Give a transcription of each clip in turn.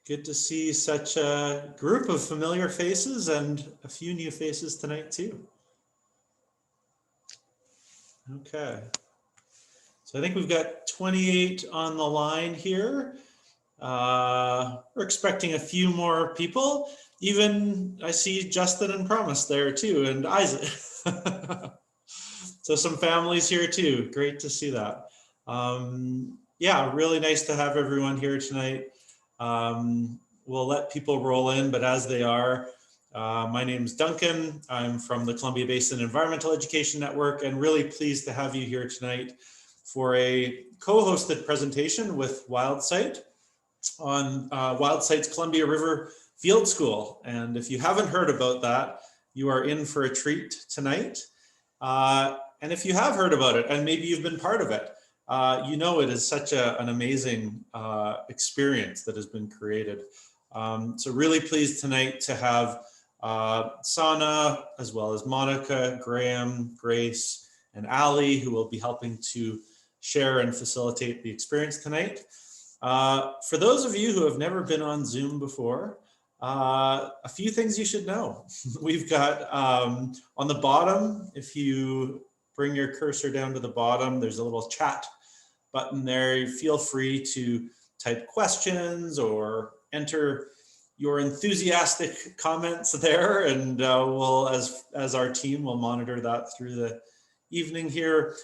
Good to see such a group of familiar faces and a few new faces tonight too. Okay. So I think we've got 28 on the line here. We're expecting a few more people. Even I see Justin and Promise there too, and Isaac. So some families here too. Great to see that. Yeah, really nice to have everyone here tonight. We'll let people roll in, but as they are, my name is Duncan. I'm from the Columbia Basin Environmental Education Network, and really pleased to have you here tonight for a co-hosted presentation with Wildsight on Wildsight's Columbia River Field School. And if you haven't heard about that, you are in for a treat tonight. And if you have heard about it, and maybe you've been part of it, you know it is such an amazing experience that has been created. So really pleased tonight to have Sanne, as well as Monica, Graeme, Grace, and Ali, who will be helping to share and facilitate the experience tonight. For those of you who have never been on Zoom before, a few things you should know. We've got on the bottom, if you bring your cursor down to the bottom, there's a little chat button there. Feel free to type questions or enter your enthusiastic comments there, and we'll, as our team, will monitor that through the evening here.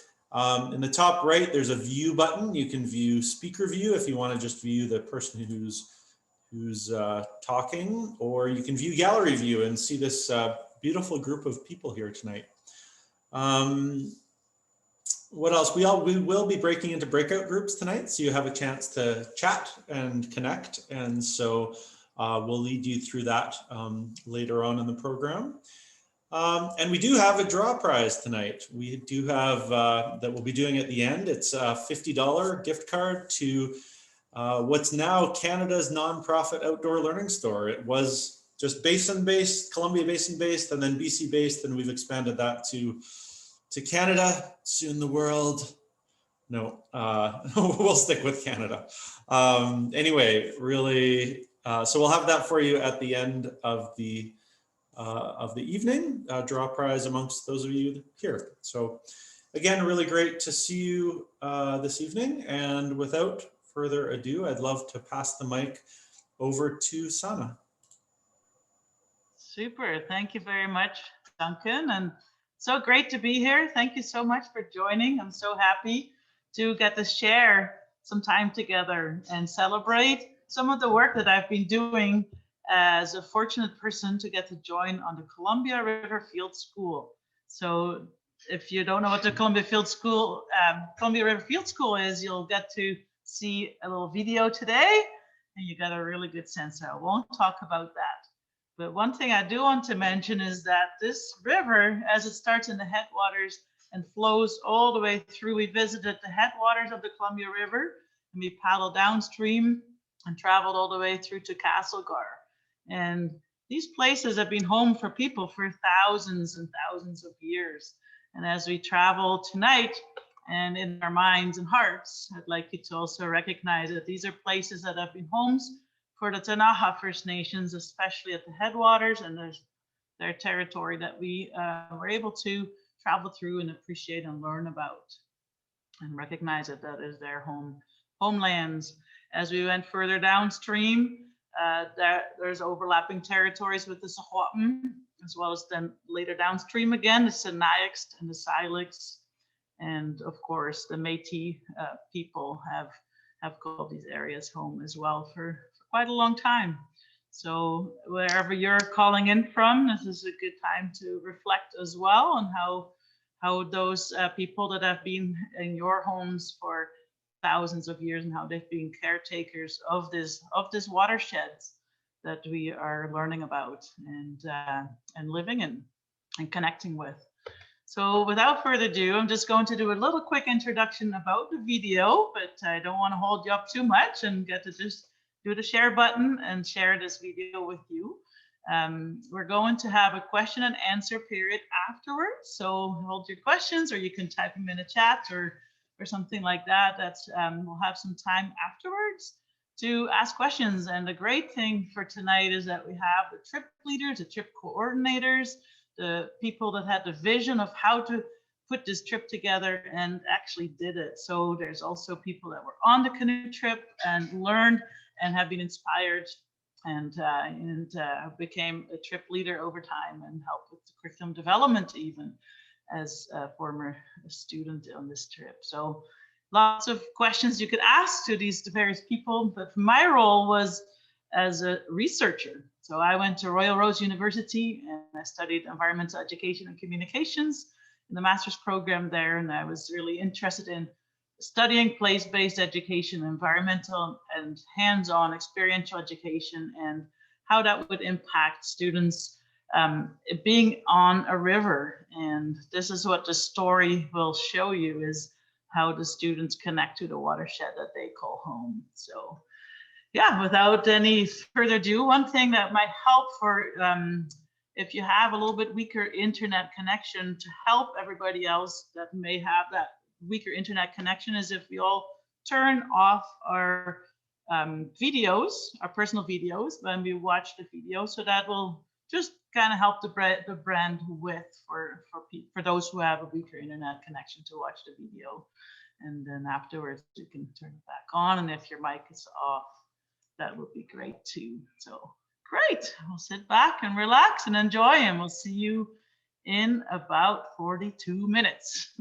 In the top right, there's a view button. You can view speaker view if you want to just view the person who's talking, or you can view gallery view and see this beautiful group of people here tonight. What else? We will be breaking into breakout groups tonight, so you have a chance to chat and connect, and so we'll lead you through that later on in the program. And we do have a draw prize tonight. We do have, that we'll be doing at the end. It's a $50 gift card to what's now Canada's nonprofit outdoor learning store. It was just basin-based, Columbia Basin-based, and then BC-based, and we've expanded that to Canada, soon the world. No, we'll stick with Canada. Anyway, really, so we'll have that for you at the end of the evening, draw prize amongst those of you here. So again, really great to see you this evening. And without further ado, I'd love to pass the mic over to Sanne. Super, thank you very much, Duncan. And so great to be here. Thank you so much for joining. I'm so happy to get to share some time together and celebrate some of the work that I've been doing as a fortunate person to get to join on the Columbia River Field School. So if you don't know what the Columbia River Field School is, you'll get to see a little video today, and you got a really good sense. I won't talk about that. But one thing I do want to mention is that this river, as it starts in the headwaters and flows all the way through, we visited the headwaters of the Columbia River, and we paddled downstream and traveled all the way through to Castlegar. And these places have been home for people for thousands and thousands of years. And as we travel tonight and in our minds and hearts, I'd like you to also recognize that these are places that have been homes for the Tanaha First Nations, especially at the headwaters, and there's their territory that we were able to travel through and appreciate and learn about and recognize that that is their homelands. As we went further downstream, there's overlapping territories with the Sahwapin, as well as then later downstream again, the Sinixt and the Silex, and of course the Métis people have called these areas home as well for quite a long time. So wherever you're calling in from, this is a good time to reflect as well on how those people that have been in your homes for thousands of years and how they've been caretakers of this watersheds that we are learning about and living in and connecting with. So without further ado, I'm just going to do a little quick introduction about the video, but I don't want to hold you up too much and get to just do the share button and share this video with you. We're going to have a question and answer period afterwards. So hold your questions, or you can type them in a chat or something like that. We'll have some time afterwards. to ask questions. And the great thing for tonight is that we have the trip leaders, the trip coordinators, the people that had the vision of how to put this trip together and actually did it. So there's also people that were on the canoe trip and learned and have been inspired and became a trip leader over time and helped with the curriculum development even as a former student on this trip. So lots of questions you could ask to these various people, but my role was as a researcher. So I went to Royal Roads University and I studied environmental education and communications in the master's program there. And I was really interested in studying place-based education, environmental and hands-on experiential education, and how that would impact students being on a river. And this is what the story will show you, is how the students connect to the watershed that they call home. So yeah, without any further ado, one thing that might help for if you have a little bit weaker internet connection to help everybody else that may have that weaker internet connection is if we all turn off our videos, our personal videos when we watch the video. So that will just kind of help the brand width for those who have a weaker internet connection to watch the video. And then afterwards you can turn it back on, and if your mic is off, that would be great too. So great, we'll sit back and relax and enjoy, and we'll see you in about 42 minutes.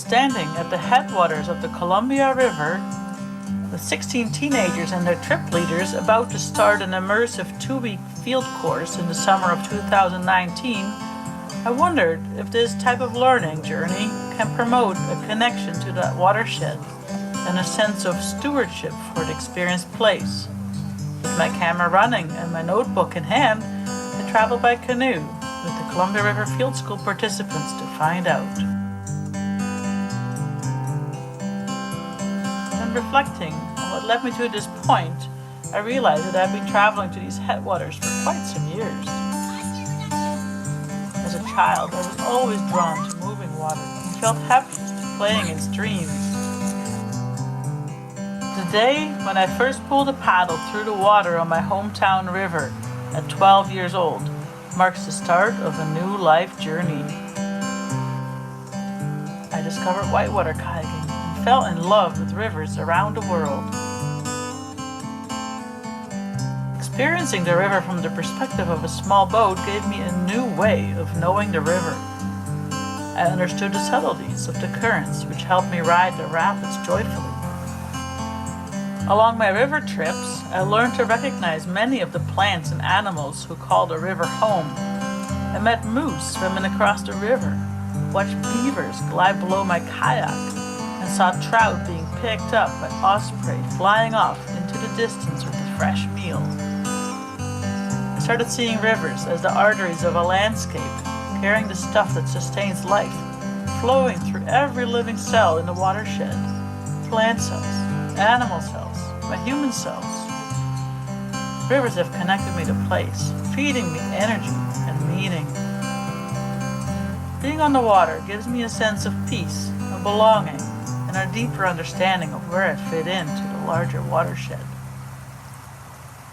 Standing at the headwaters of the Columbia River, with 16 teenagers and their trip leaders about to start an immersive 2-week field course in the summer of 2019, I wondered if this type of learning journey can promote a connection to that watershed and a sense of stewardship for the experienced place. With my camera running and my notebook in hand, I traveled by canoe with the Columbia River Field School participants to find out. Reflecting on what led me to this point, I realized that I've been traveling to these headwaters for quite some years. As a child, I was always drawn to moving water and felt happiest playing in streams. The day when I first pulled a paddle through the water on my hometown river at 12 years old marks the start of a new life journey. I discovered whitewater kayaking, fell in love with rivers around the world. Experiencing the river from the perspective of a small boat gave me a new way of knowing the river. I understood the subtleties of the currents, which helped me ride the rapids joyfully. Along my river trips, I learned to recognize many of the plants and animals who call the river home. I met moose swimming across the river, watched beavers glide below my kayak, and saw trout being picked up by osprey flying off into the distance with a fresh meal. I started seeing rivers as the arteries of a landscape, carrying the stuff that sustains life, flowing through every living cell in the watershed, plant cells, animal cells, my human cells. Rivers have connected me to place, feeding me energy and meaning. Being on the water gives me a sense of peace, of belonging, and a deeper understanding of where I fit into the larger watershed.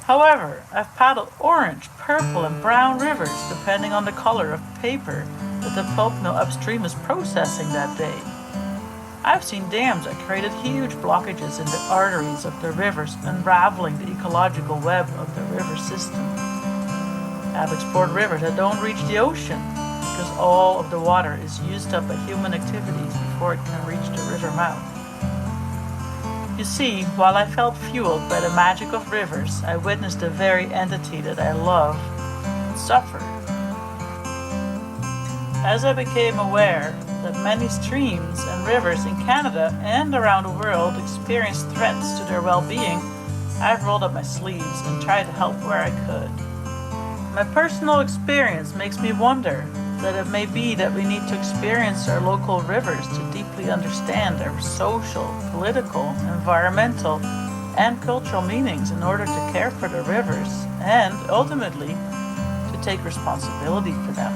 However, I've paddled orange, purple, and brown rivers depending on the color of paper that the pulp mill upstream is processing that day. I've seen dams that created huge blockages in the arteries of the rivers, unraveling the ecological web of the river system. I've explored rivers that don't reach the ocean, because all of the water is used up by human activities before it can reach the river mouth. You see, while I felt fueled by the magic of rivers, I witnessed the very entity that I love suffer. As I became aware that many streams and rivers in Canada and around the world experience threats to their well-being, I've rolled up my sleeves and tried to help where I could. My personal experience makes me wonder that it may be that we need to experience our local rivers to deeply understand their social, political, environmental, and cultural meanings in order to care for the rivers and, ultimately, to take responsibility for them.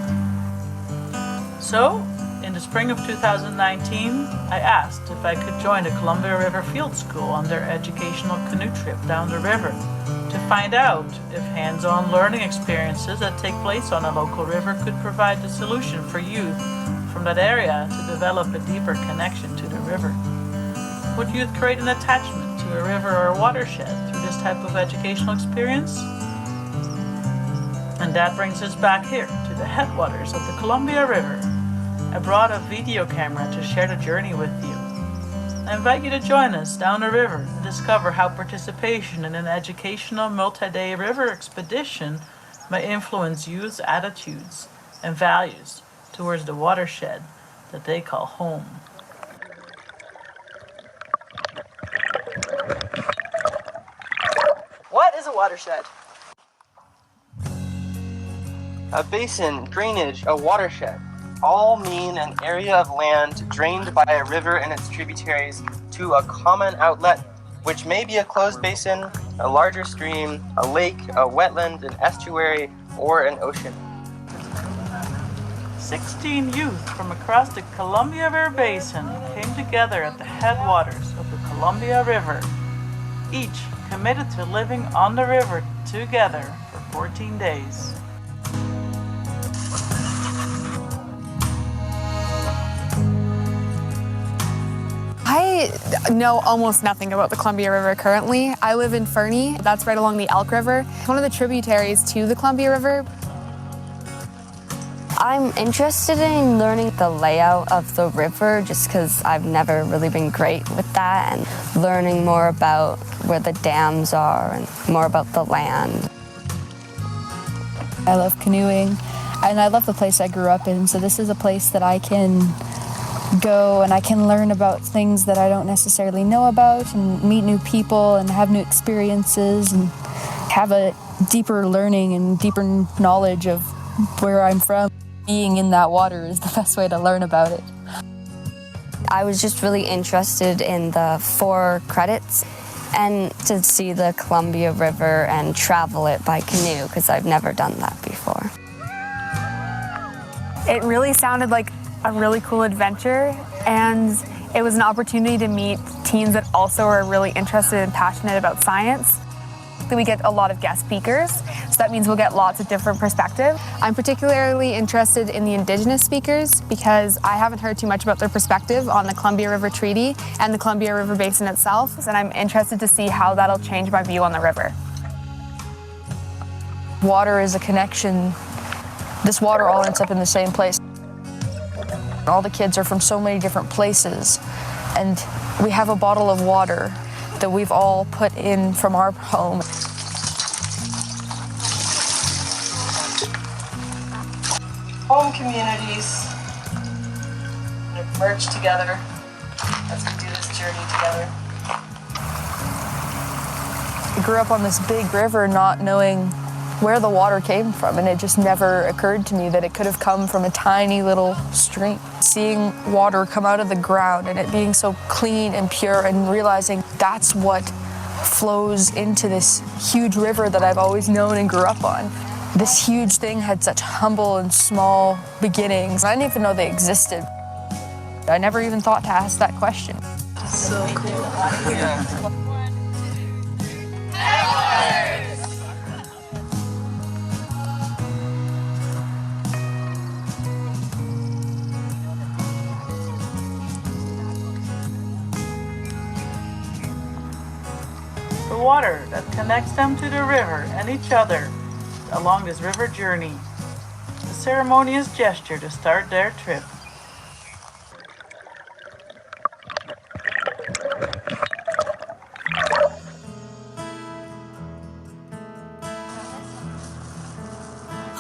So, in the spring of 2019, I asked if I could join the Columbia River Field School on their educational canoe trip down the river to find out if hands-on learning experiences that take place on a local river could provide the solution for youth from that area to develop a deeper connection to the river. Would youth create an attachment to a river or a watershed through this type of educational experience? And that brings us back here to the headwaters of the Columbia River. I brought a video camera to share the journey with you. I invite you to join us down the river and discover how participation in an educational multi-day river expedition may influence youth's attitudes and values towards the watershed that they call home. What is a watershed? A basin, drainage, a watershed, all mean an area of land drained by a river and its tributaries to a common outlet, which may be a closed basin, a larger stream, a lake, a wetland, an estuary, or an ocean. 16 youth from across the Columbia River Basin came together at the headwaters of the Columbia River, each committed to living on the river together for 14 days. I know almost nothing about the Columbia River currently. I live in Fernie, that's right along the Elk River, one of the tributaries to the Columbia River. I'm interested in learning the layout of the river just because I've never really been great with that, and learning more about where the dams are and more about the land. I love canoeing and I love the place I grew up in, so this is a place that I can go and I can learn about things that I don't necessarily know about and meet new people and have new experiences and have a deeper learning and deeper knowledge of where I'm from. Being in that water is the best way to learn about it. I was just really interested in the 4 credits and to see the Columbia River and travel it by canoe because I've never done that before. It really sounded like a really cool adventure, and it was an opportunity to meet teens that also are really interested and passionate about science. We get a lot of guest speakers, so that means we'll get lots of different perspectives. I'm particularly interested in the Indigenous speakers because I haven't heard too much about their perspective on the Columbia River Treaty and the Columbia River Basin itself, and I'm interested to see how that'll change my view on the river. Water is a connection. This water all ends up in the same place. All the kids are from so many different places, and we have a bottle of water that we've all put in from our home. Home communities merge together as we do this journey together. I grew up on this big river not knowing where the water came from, and it just never occurred to me that it could have come from a tiny little stream. Seeing water come out of the ground and it being so clean and pure, and realizing that's what flows into this huge river that I've always known and grew up on. This huge thing had such humble and small beginnings. I didn't even know they existed. I never even thought to ask that question. So cool. Yeah. The water that connects them to the river and each other along this river journey. A ceremonious gesture to start their trip.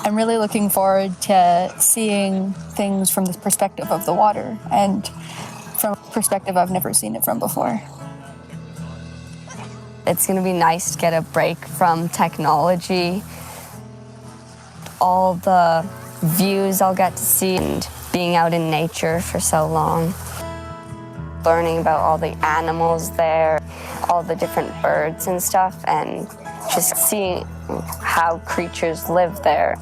I'm really looking forward to seeing things from the perspective of the water, and from a perspective I've never seen it from before. It's going to be nice to get a break from technology. all the views I'll get to see and being out in nature for so long. Learning about all the animals there, all the different birds and stuff, and just seeing how creatures live there.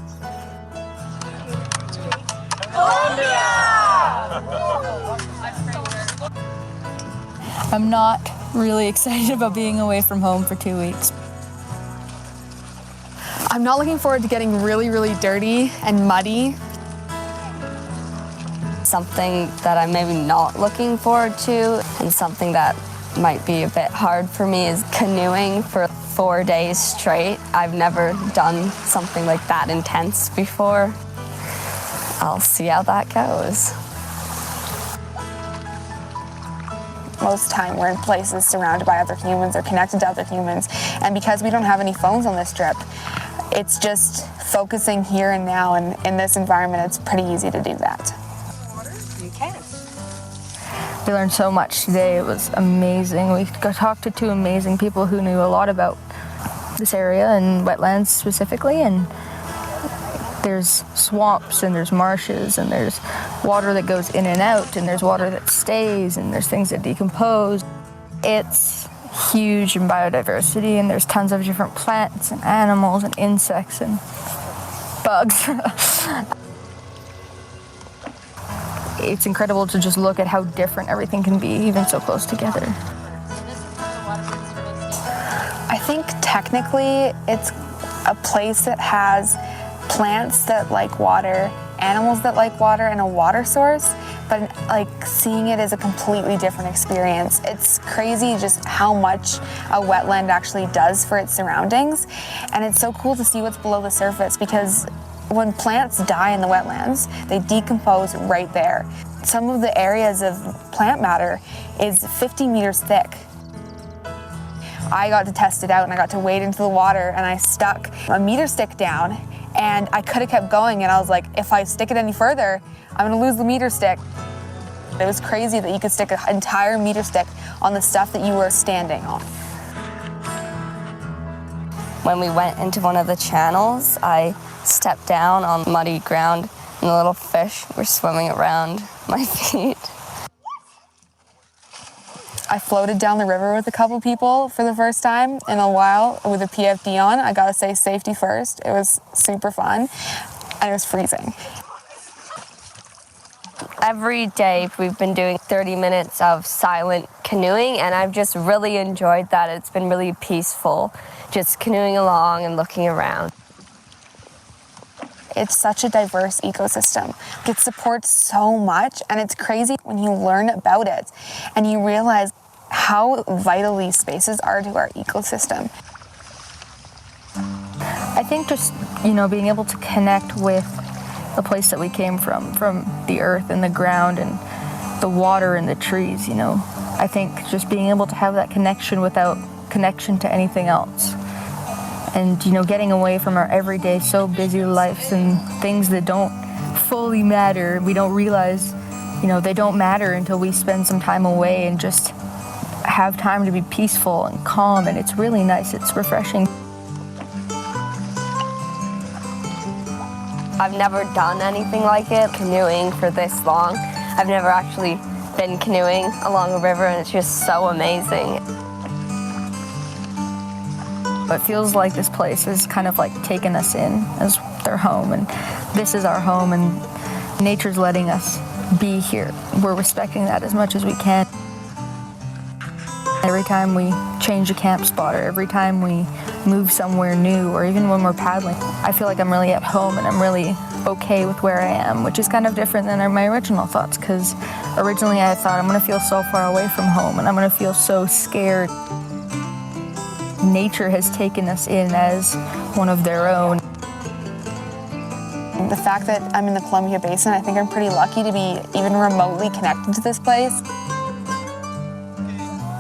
I'm not really excited about being away from home for 2 weeks. I'm not looking forward to getting really, really dirty and muddy. Something that I'm maybe not looking forward to, and something that might be a bit hard for me, is canoeing for 4 days straight. I've never done something like that intense before. I'll see how that goes. Most of the time we're in places surrounded by other humans or connected to other humans. And because we don't have any phones on this trip, it's just focusing here and now. And in this environment, it's pretty easy to do that. You can. We learned so much today. It was amazing. We got talked to 2 amazing people who knew a lot about this area and wetlands specifically. And there's swamps and there's marshes and there's water that goes in and out and there's water that stays and there's things that decompose. It's huge in biodiversity, and there's tons of different plants and animals and insects and bugs. It's incredible to just look at how different everything can be, even so close together. I think technically it's a place that has plants that like water, animals that like water, and a water source, but like seeing it is a completely different experience. It's crazy just how much a wetland actually does for its surroundings, and it's so cool to see what's below the surface, because when plants die in the wetlands, they decompose right there. Some of the areas of plant matter is 50 meters thick. I got to test it out, and I got to wade into the water, and I stuck a meter stick down, and I could have kept going, and I was like, if I stick it any further, I'm gonna lose the meter stick. It was crazy that you could stick an entire meter stick on the stuff that you were standing on. When we went into one of the channels, I stepped down on muddy ground, and the little fish were swimming around my feet. I floated down the river with a couple people for the first time in a while with a PFD on. I gotta say, safety first. It was super fun, and it was freezing. Every day we've been doing 30 minutes of silent canoeing, and I've just really enjoyed that. It's been really peaceful, just canoeing along and looking around. It's such a diverse ecosystem. It supports so much, and it's crazy when you learn about it and you realize how vital these spaces are to our ecosystem. I think just, being able to connect with the place that we came from the earth and the ground and the water and the trees, I think just being able to have that connection without connection to anything else. And, getting away from our everyday, so busy lives and things that don't fully matter. We don't realize, they don't matter until we spend some time away and just have time to be peaceful and calm. And it's really nice. It's refreshing. I've never done anything like it, canoeing for this long. I've never actually been canoeing along a river, and it's just so amazing. It feels like this place is kind of like taking us in as their home, and this is our home, and nature's letting us be here. We're respecting that as much as we can. Every time we change a camp spot, or every time we move somewhere new, or even when we're paddling, I feel like I'm really at home and I'm really okay with where I am, which is kind of different than my original thoughts, because originally I thought I'm going to feel so far away from home and I'm going to feel so scared. Nature has taken us in as one of their own. The fact that I'm in the Columbia Basin, I think I'm pretty lucky to be even remotely connected to this place.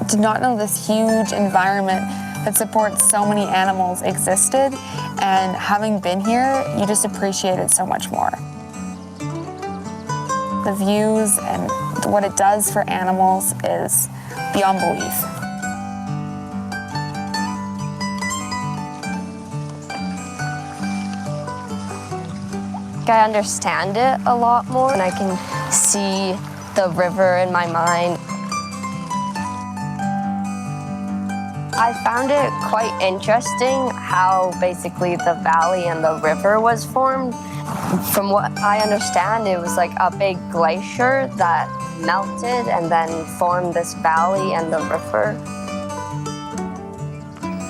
Did not know this huge environment that supports so many animals existed, and having been here, you just appreciate it so much more. The views and what it does for animals is beyond belief. I understand it a lot more and I can see the river in my mind. I found it quite interesting how basically the valley and the river was formed. From what I understand, it was like a big glacier that melted and then formed this valley and the river.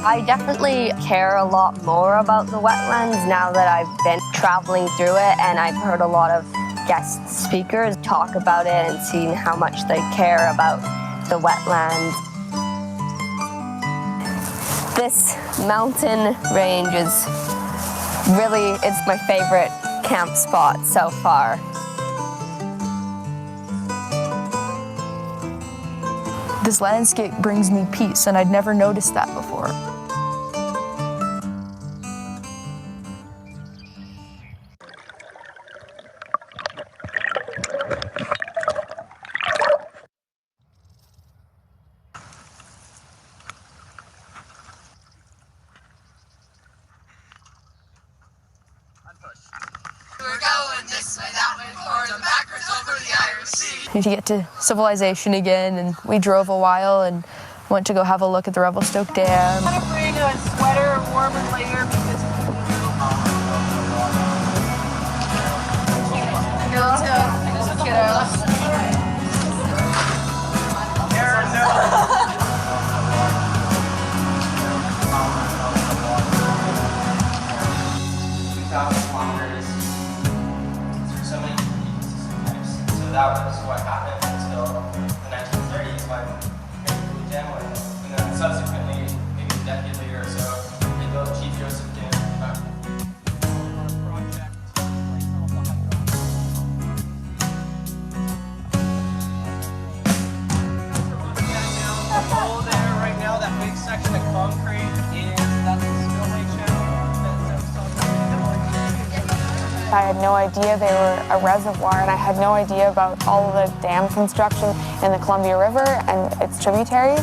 I definitely care a lot more about the wetlands now that I've been traveling through it, and I've heard a lot of guest speakers talk about it and seen how much they care about the wetlands. This mountain range is really, it's my favorite camp spot so far. This landscape brings me peace, and I'd never noticed that before. To get to civilization again, and we drove a while and went to go have a look at the Revelstoke Dam. I'm gonna bring a sweater, a warmer layer because it's a little That was what happened until the 1930s when the dam went, and then subsequently, maybe a decade later or so, they built Chief Joseph Dam. There right now, that big section of concrete that's the spillway channel. I had no idea they were a reservoir, and I had no idea about all of the dam construction in the Columbia River and its tributaries.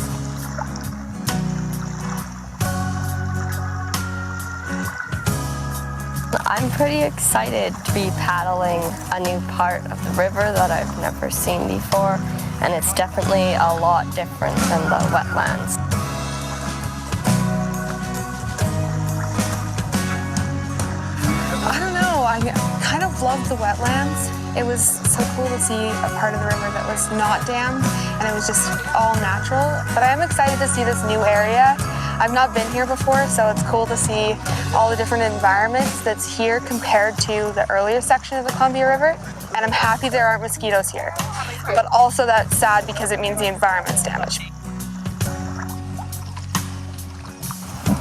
I'm pretty excited to be paddling a new part of the river that I've never seen before, and it's definitely a lot different than the wetlands. I don't know, I kind of loved the wetlands. It was so cool to see a part of the river that was not dammed, and it was just all natural. But I am excited to see this new area. I've not been here before, so it's cool to see all the different environments that's here compared to the earlier section of the Columbia River. And I'm happy there aren't mosquitoes here. But also that's sad because it means the environment's damaged.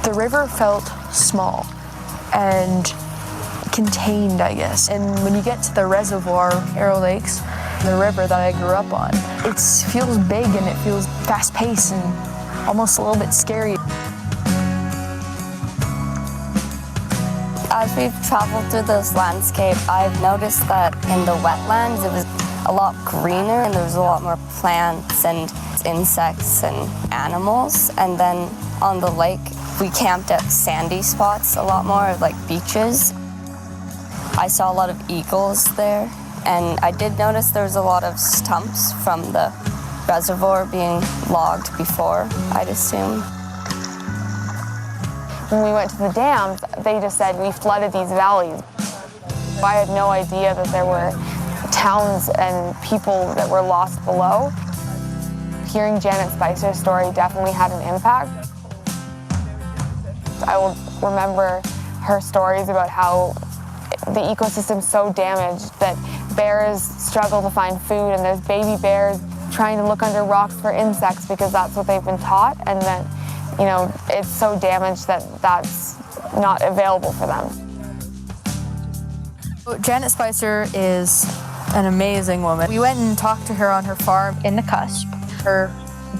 The river felt small and contained, I guess. And when you get to the reservoir, Arrow Lakes, the river that I grew up on, it feels big and it feels fast-paced and almost a little bit scary. As we've traveled through this landscape, I've noticed that in the wetlands it was a lot greener and there was a lot more plants and insects and animals. And then on the lake, we camped at sandy spots a lot more, like beaches. I saw a lot of eagles there, and I did notice there was a lot of stumps from the reservoir being logged before, I'd assume. When we went to the dams, they just said we flooded these valleys. I had no idea that there were towns and people that were lost below. Hearing Janet Spicer's story definitely had an impact. I will remember her stories about how the ecosystem's so damaged that bears struggle to find food, and there's baby bears trying to look under rocks for insects because that's what they've been taught, and that, you know, it's so damaged that that's not available for them. Janet Spicer is an amazing woman. We went and talked to her on her farm in the Cusp. Her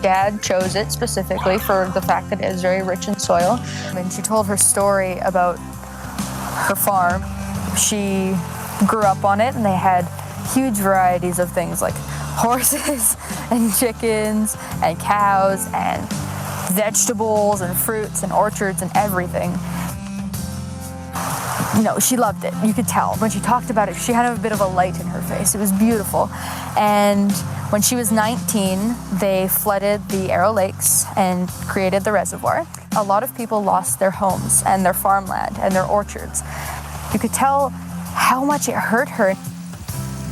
dad chose it specifically for the fact that it is very rich in soil. And she told her story about her farm. She grew up on it, and they had huge varieties of things like horses and chickens and cows and vegetables and fruits and orchards and everything. No, she loved it. You could tell. When she talked about it, she had a bit of a light in her face. It was beautiful. And when she was 19, they flooded the Arrow Lakes and created the reservoir. A lot of people lost their homes and their farmland and their orchards. You could tell how much it hurt her.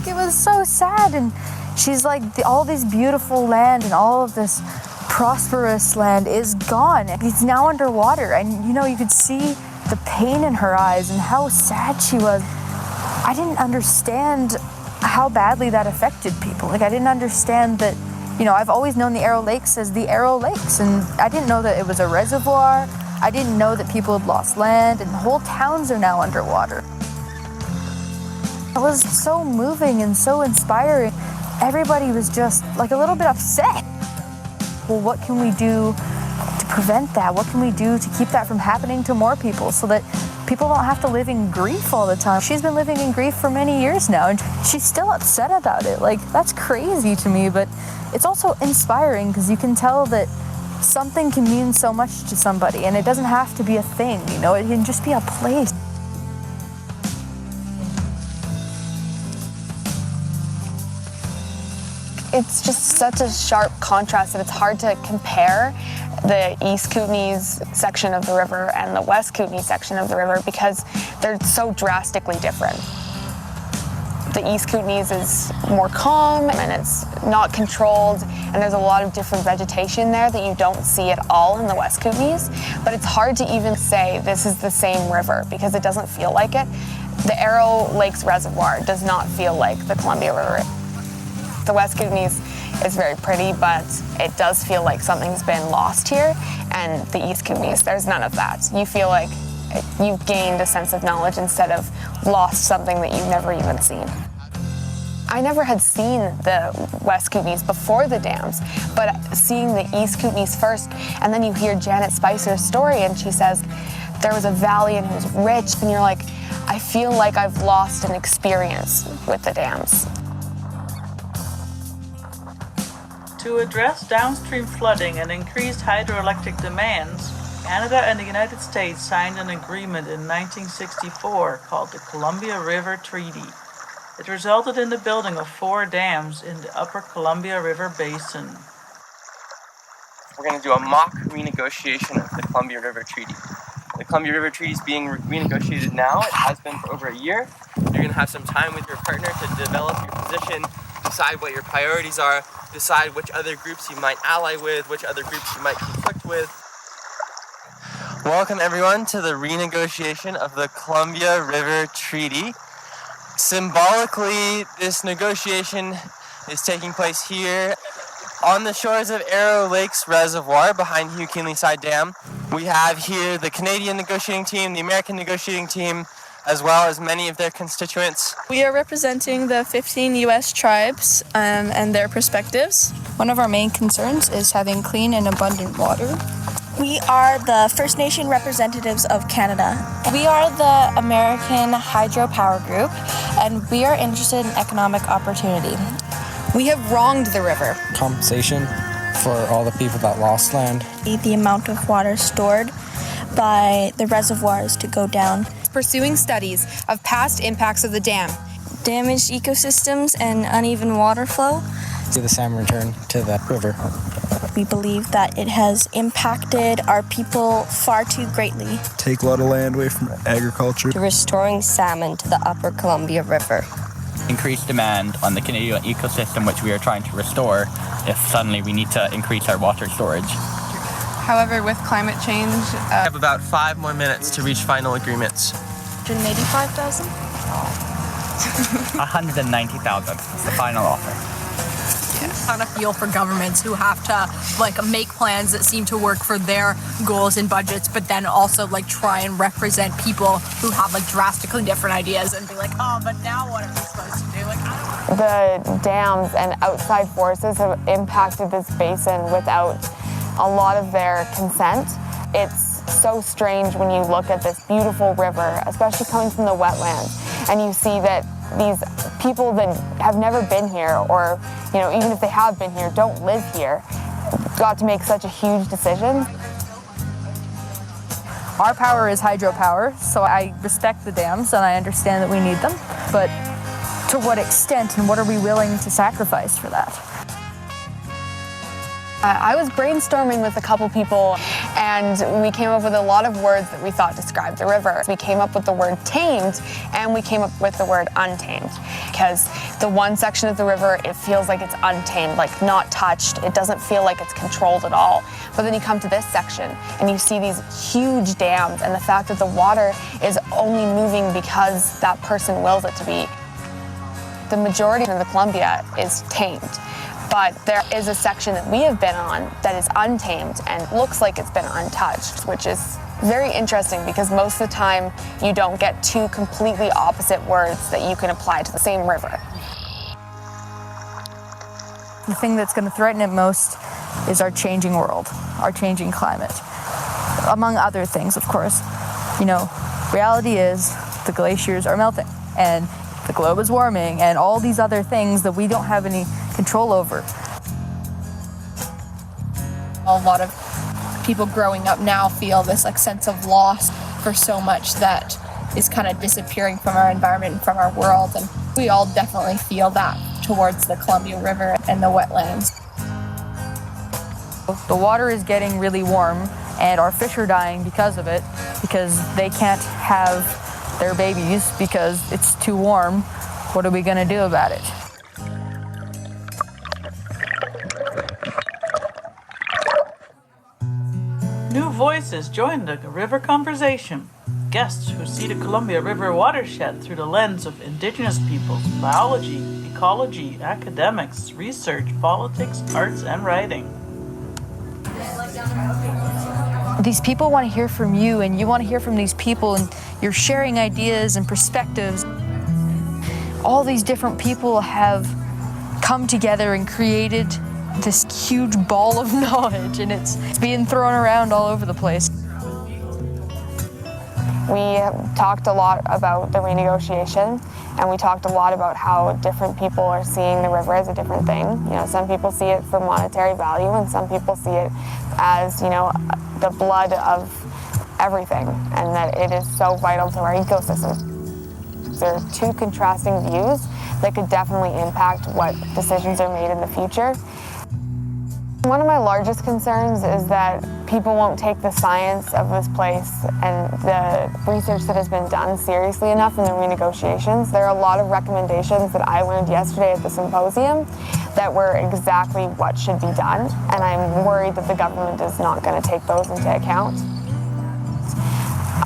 It was so sad. And she's like, all this beautiful land and all of this prosperous land is gone. It's now underwater. And you know, you could see the pain in her eyes and how sad she was. I didn't understand how badly that affected people. Like, I didn't understand that, you know, I've always known the Arrow Lakes as the Arrow Lakes, and I didn't know that it was a reservoir. I didn't know that people had lost land and whole towns are now underwater. It was so moving and so inspiring. Everybody was just like a little bit upset. Well, what can we do to prevent that? What can we do to keep that from happening to more people so that people don't have to live in grief all the time? She's been living in grief for many years now, and she's still upset about it. Like, that's crazy to me, but it's also inspiring because you can tell that something can mean so much to somebody, and it doesn't have to be a thing, you know, it can just be a place. It's just such a sharp contrast that it's hard to compare the East Kootenays section of the river and the West Kootenay section of the river because they're so drastically different. The East Kootenays is more calm and it's not controlled, and there's a lot of different vegetation there that you don't see at all in the West Kootenays. But it's hard to even say this is the same river because it doesn't feel like it. The Arrow Lakes Reservoir does not feel like the Columbia River. The West Kootenays is very pretty, but it does feel like something's been lost here. And the East Kootenays, there's none of that. You feel like you've gained a sense of knowledge instead of lost something that you've never even seen. I never had seen the West Kootenays before the dams, but seeing the East Kootenays first, and then you hear Janet Spicer's story, and she says there was a valley and it was rich, and you're like, I feel like I've lost an experience with the dams. To address downstream flooding and increased hydroelectric demands, Canada and the United States signed an agreement in 1964 called the Columbia River Treaty. It resulted in the building of 4 dams in the upper Columbia River Basin. We're going to do a mock renegotiation of the Columbia River Treaty. The Columbia River Treaty is being renegotiated now. It has been for over a year. You're going to have some time with your partner to develop your position, decide what your priorities are, decide which other groups you might ally with, which other groups you might conflict with. Welcome everyone to the renegotiation of the Columbia River Treaty. Symbolically, this negotiation is taking place here on the shores of Arrow Lakes Reservoir behind Hugh Keenley Side Dam. We have here the Canadian negotiating team, the American negotiating team, as well as many of their constituents. We are representing the 15 U.S. tribes and their perspectives. One of our main concerns is having clean and abundant water. We are the First Nation representatives of Canada. We are the American Hydropower Group, and we are interested in economic opportunity. We have wronged the river. Compensation for all the people that lost land. The amount of water stored by the reservoirs to go down. Pursuing studies of past impacts of the dam. Damaged ecosystems and uneven water flow. See the salmon return to the river. We believe that it has impacted our people far too greatly. Take a lot of land away from agriculture. To restoring salmon to the upper Columbia River. Increased demand on the Canadian ecosystem, which we are trying to restore, if suddenly we need to increase our water storage. However, with climate change... We have about 5 more minutes to reach final agreements. 185,000? 190,000 is the final offer. Yes. On a feel for governments who have to make plans that seem to work for their goals and budgets, but then also try and represent people who have drastically different ideas and be like, oh, but now what are we supposed to do? The dams and outside forces have impacted this basin without a lot of their consent. It's so strange when you look at this beautiful river, especially coming from the wetlands, and you see that these people that have never been here, or even if they have been here, don't live here, got to make such a huge decision. Our power is hydropower, so I respect the dams and I understand that we need them, but to what extent and what are we willing to sacrifice for that? I was brainstorming with a couple people and we came up with a lot of words that we thought described the river. We came up with the word tamed and we came up with the word untamed, because the one section of the river, it feels like it's untamed, like not touched. It doesn't feel like it's controlled at all. But then you come to this section and you see these huge dams and the fact that the water is only moving because that person wills it to be. The majority of the Columbia is tamed. But there is a section that we have been on that is untamed and looks like it's been untouched, which is very interesting because most of the time you don't get two completely opposite words that you can apply to the same river. The thing that's going to threaten it most is our changing world, our changing climate, among other things, of course. You know, reality is the glaciers are melting and the globe is warming and all these other things that we don't have any control over. A lot of people growing up now feel this like sense of loss for so much that is kind of disappearing from our environment and from our world, and we all definitely feel that towards the Columbia River and the wetlands. The water is getting really warm and our fish are dying because of it, because they can't have their babies because it's too warm. What are we going to do about it? New voices join the river conversation. Guests who see the Columbia River watershed through the lens of Indigenous peoples, biology, ecology, academics, research, politics, arts, and writing. These people want to hear from you and you want to hear from these people, and you're sharing ideas and perspectives. All these different people have come together and created this huge ball of knowledge, and it's being thrown around all over the place. We talked a lot about the renegotiation, and we talked a lot about how different people are seeing the river as a different thing. You know, some people see it for monetary value, and some people see it as, you know, the blood of everything, and that it is so vital to our ecosystem. There are two contrasting views that could definitely impact what decisions are made in the future. One of my largest concerns is that people won't take the science of this place and the research that has been done seriously enough in the renegotiations. There are a lot of recommendations that I learned yesterday at the symposium that were exactly what should be done, and I'm worried that the government is not going to take those into account.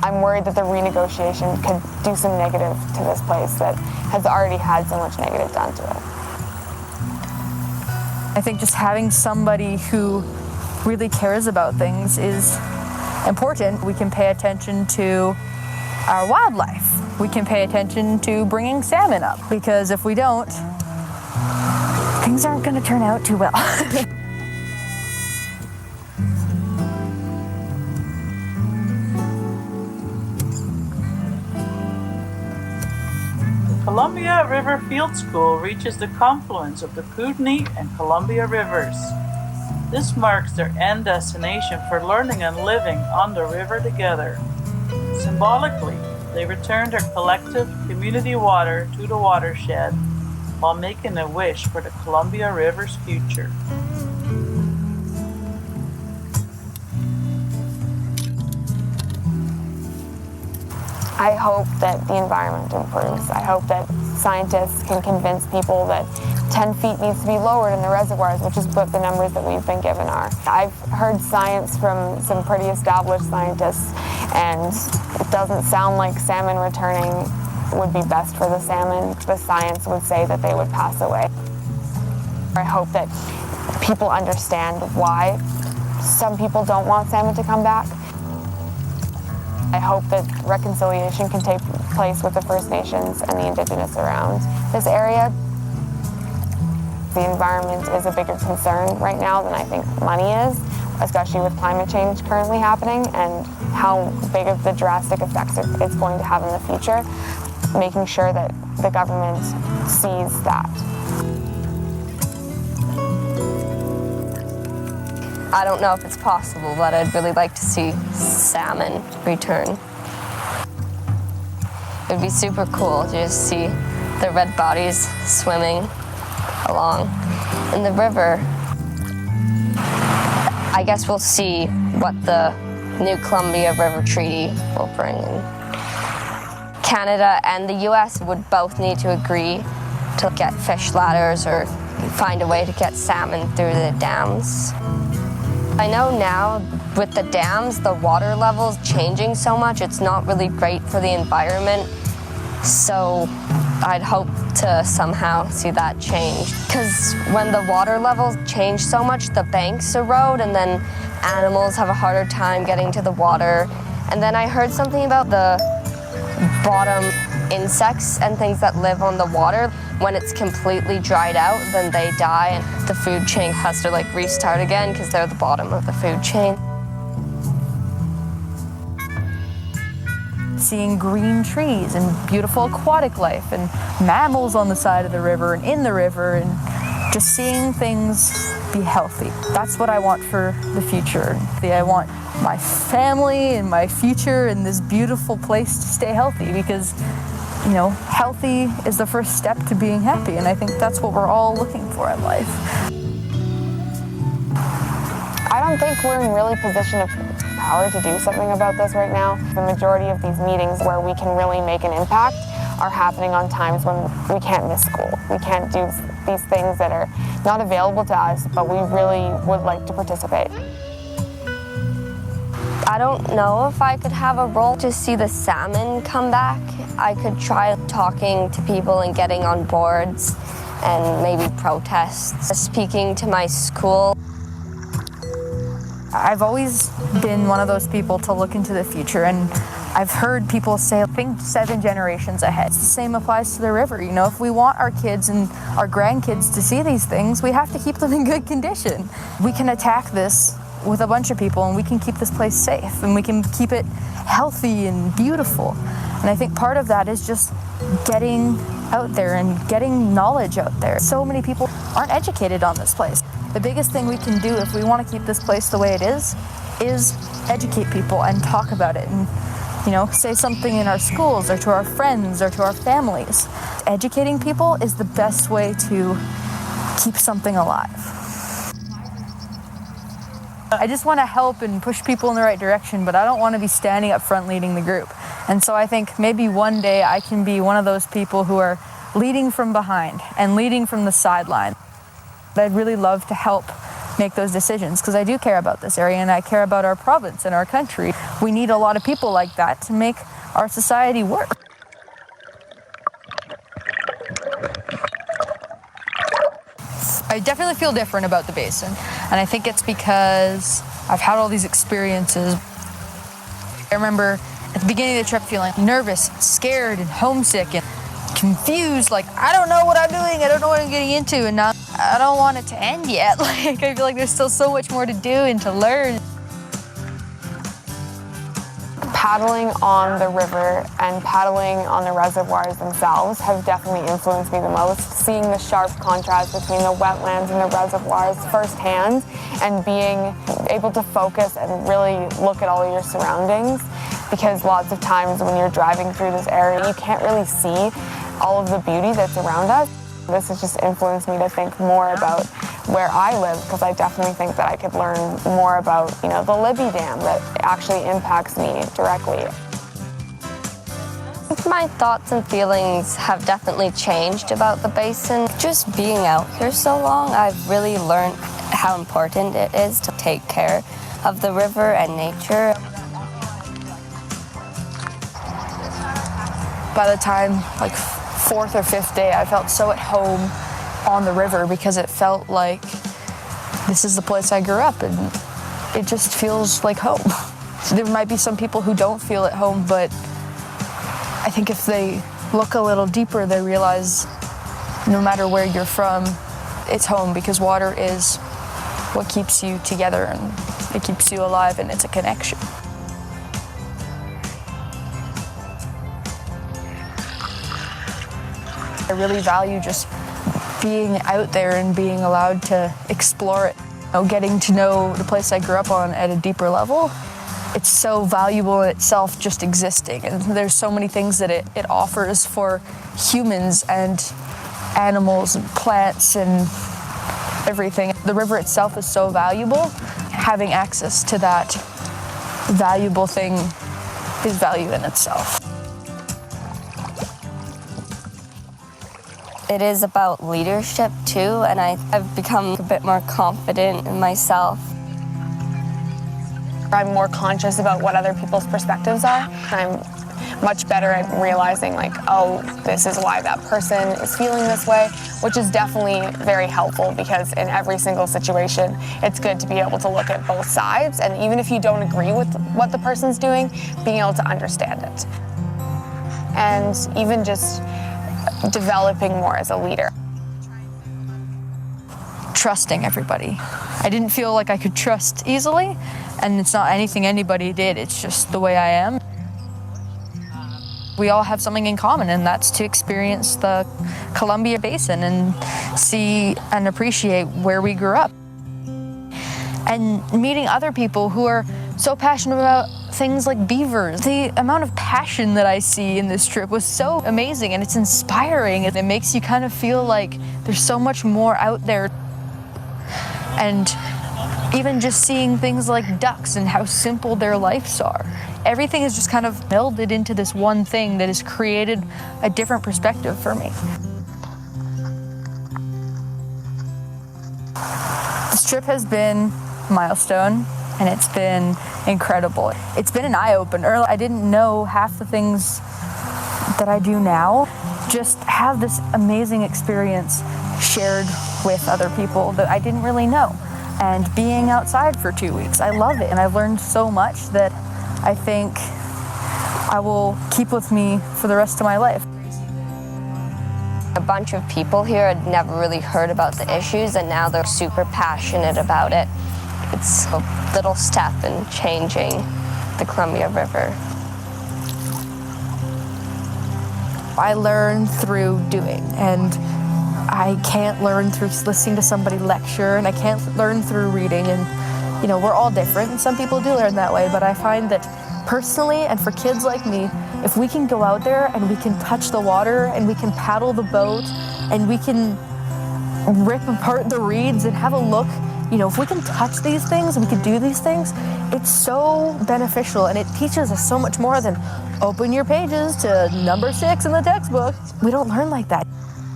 I'm worried that the renegotiation could do some negative to this place that has already had so much negative done to it. I think just having somebody who really cares about things is important. We can pay attention to our wildlife. We can pay attention to bringing salmon up, because if we don't, things aren't going to turn out too well. Columbia River Field School reaches the confluence of the Kootenai and Columbia Rivers. This marks their end destination for learning and living on the river together. Symbolically, they return their collective community water to the watershed while making a wish for the Columbia River's future. I hope that the environment improves. I hope that scientists can convince people that 10 feet needs to be lowered in the reservoirs, which is what the numbers that we've been given are. I've heard science from some pretty established scientists, and it doesn't sound like salmon returning would be best for the salmon. The science would say that they would pass away. I hope that people understand why some people don't want salmon to come back. I hope that reconciliation can take place with the First Nations and the Indigenous around this area. The environment is a bigger concern right now than I think money is, especially with climate change currently happening and how big of the drastic effects it's going to have in the future. Making sure that the government sees that. I don't know if it's possible, but I'd really like to see salmon return. It would be super cool to just see the red bodies swimming along in the river. I guess we'll see what the new Columbia River Treaty will bring in. Canada and the US would both need to agree to get fish ladders or find a way to get salmon through the dams. I know now with the dams, the water level's changing so much, it's not really great for the environment. So I'd hope to somehow see that change. Because when the water levels change so much, the banks erode and then animals have a harder time getting to the water. And then I heard something about the bottom insects and things that live on the water. When it's completely dried out, then they die and the food chain has to like restart again because they're the bottom of the food chain. Seeing green trees and beautiful aquatic life and mammals on the side of the river and in the river and just seeing things be healthy. That's what I want for the future. I want my family and my future in this beautiful place to stay healthy because, you know, healthy is the first step to being happy, and I think that's what we're all looking for in life. I don't think we're in really position of power to do something about this right now. The majority of these meetings where we can really make an impact are happening on times when we can't miss school. We can't do these things that are not available to us, but we really would like to participate. I don't know if I could have a role to see the salmon come back. I could try talking to people and getting on boards and maybe protests, speaking to my school. I've always been one of those people to look into the future, and I've heard people say, think 7 generations ahead. The same applies to the river. You know, if we want our kids and our grandkids to see these things, we have to keep them in good condition. We can attack this with a bunch of people, and we can keep this place safe, and we can keep it healthy and beautiful. And I think part of that is just getting out there and getting knowledge out there. So many people aren't educated on this place. The biggest thing we can do if we want to keep this place the way it is educate people and talk about it and, you know, say something in our schools or to our friends or to our families. Educating people is the best way to keep something alive. I just want to help and push people in the right direction, but I don't want to be standing up front leading the group. And so I think maybe one day I can be one of those people who are leading from behind and leading from the sideline. I'd really love to help make those decisions because I do care about this area and I care about our province and our country. We need a lot of people like that to make our society work. I definitely feel different about the basin, and I think it's because I've had all these experiences. I remember at the beginning of the trip feeling nervous, scared, and homesick, and confused, like, I don't know what I'm doing, I don't know what I'm getting into, and now I don't want it to end yet. Like, I feel like there's still so much more to do and to learn. Paddling on the river and paddling on the reservoirs themselves have definitely influenced me the most. Seeing the sharp contrast between the wetlands and the reservoirs firsthand and being able to focus and really look at all of your surroundings, because lots of times when you're driving through this area, you can't really see all of the beauty that's around us. This has just influenced me to think more about where I live, because I definitely think that I could learn more about, you know, the Libby Dam that actually impacts me directly. My thoughts and feelings have definitely changed about the basin. Just being out here so long, I've really learned how important it is to take care of the river and nature. By the time, like, 4th or 5th day, I felt so at home on the river because it felt like this is the place I grew up and it just feels like home. There might be some people who don't feel at home, but I think if they look a little deeper, they realize no matter where you're from, it's home, because water is what keeps you together and it keeps you alive, and it's a connection. I really value just being out there and being allowed to explore it. Getting to know the place I grew up on at a deeper level, it's so valuable in itself just existing. And there's so many things that it offers for humans and animals and plants and everything. The river itself is so valuable. Having access to that valuable thing is value in itself. It is about leadership too, and I've become a bit more confident in myself. I'm more conscious about what other people's perspectives are. I'm much better at realizing like, oh, this is why that person is feeling this way, which is definitely very helpful because in every single situation, it's good to be able to look at both sides. And even if you don't agree with what the person's doing, being able to understand it. And even just developing more as a leader. Trusting everybody. I didn't feel like I could trust easily, and it's not anything anybody did, it's just the way I am. We all have something in common, and that's to experience the Columbia Basin and see and appreciate where we grew up. And meeting other people who are so passionate about things like beavers. The amount of passion that I see in this trip was so amazing, and it's inspiring. It makes you kind of feel like there's so much more out there. And even just seeing things like ducks and how simple their lives are. Everything is just kind of melded into this one thing that has created a different perspective for me. This trip has been a milestone, and it's been incredible. It's been an eye-opener. I didn't know half the things that I do now. Just have this amazing experience shared with other people that I didn't really know. And being outside for 2 weeks, I love it. And I've learned so much that I think I will keep with me for the rest of my life. A bunch of people here had never really heard about the issues, and now they're super passionate about it. It's a little step in changing the Columbia River. I learn through doing, and I can't learn through listening to somebody lecture, and I can't learn through reading. And you know, we're all different, and some people do learn that way, but I find that personally, and for kids like me, if we can go out there and we can touch the water and we can paddle the boat and we can rip apart the reeds and have a look, you know, if we can touch these things and we can do these things, it's so beneficial, and it teaches us so much more than open your pages to number 6 in the textbook. We don't learn like that.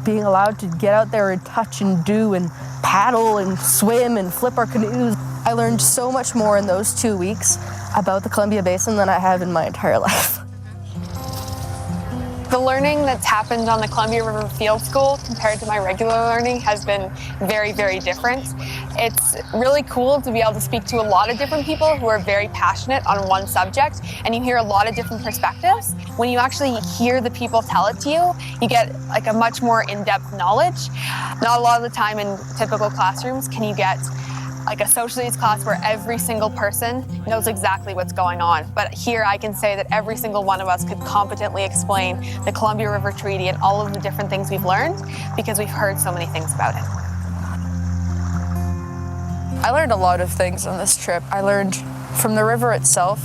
Being allowed to get out there and touch and do and paddle and swim and flip our canoes. I learned so much more in those 2 weeks about the Columbia Basin than I have in my entire life. The learning that's happened on the Columbia River Field School compared to my regular learning has been very, very different. It's really cool to be able to speak to a lot of different people who are very passionate on one subject, and you hear a lot of different perspectives. When you actually hear the people tell it to you, you get like a much more in-depth knowledge. Not a lot of the time in typical classrooms can you get like a social studies class where every single person knows exactly what's going on. But here I can say that every single one of us could competently explain the Columbia River Treaty and all of the different things we've learned because we've heard so many things about it. I learned a lot of things on this trip. I learned from the river itself.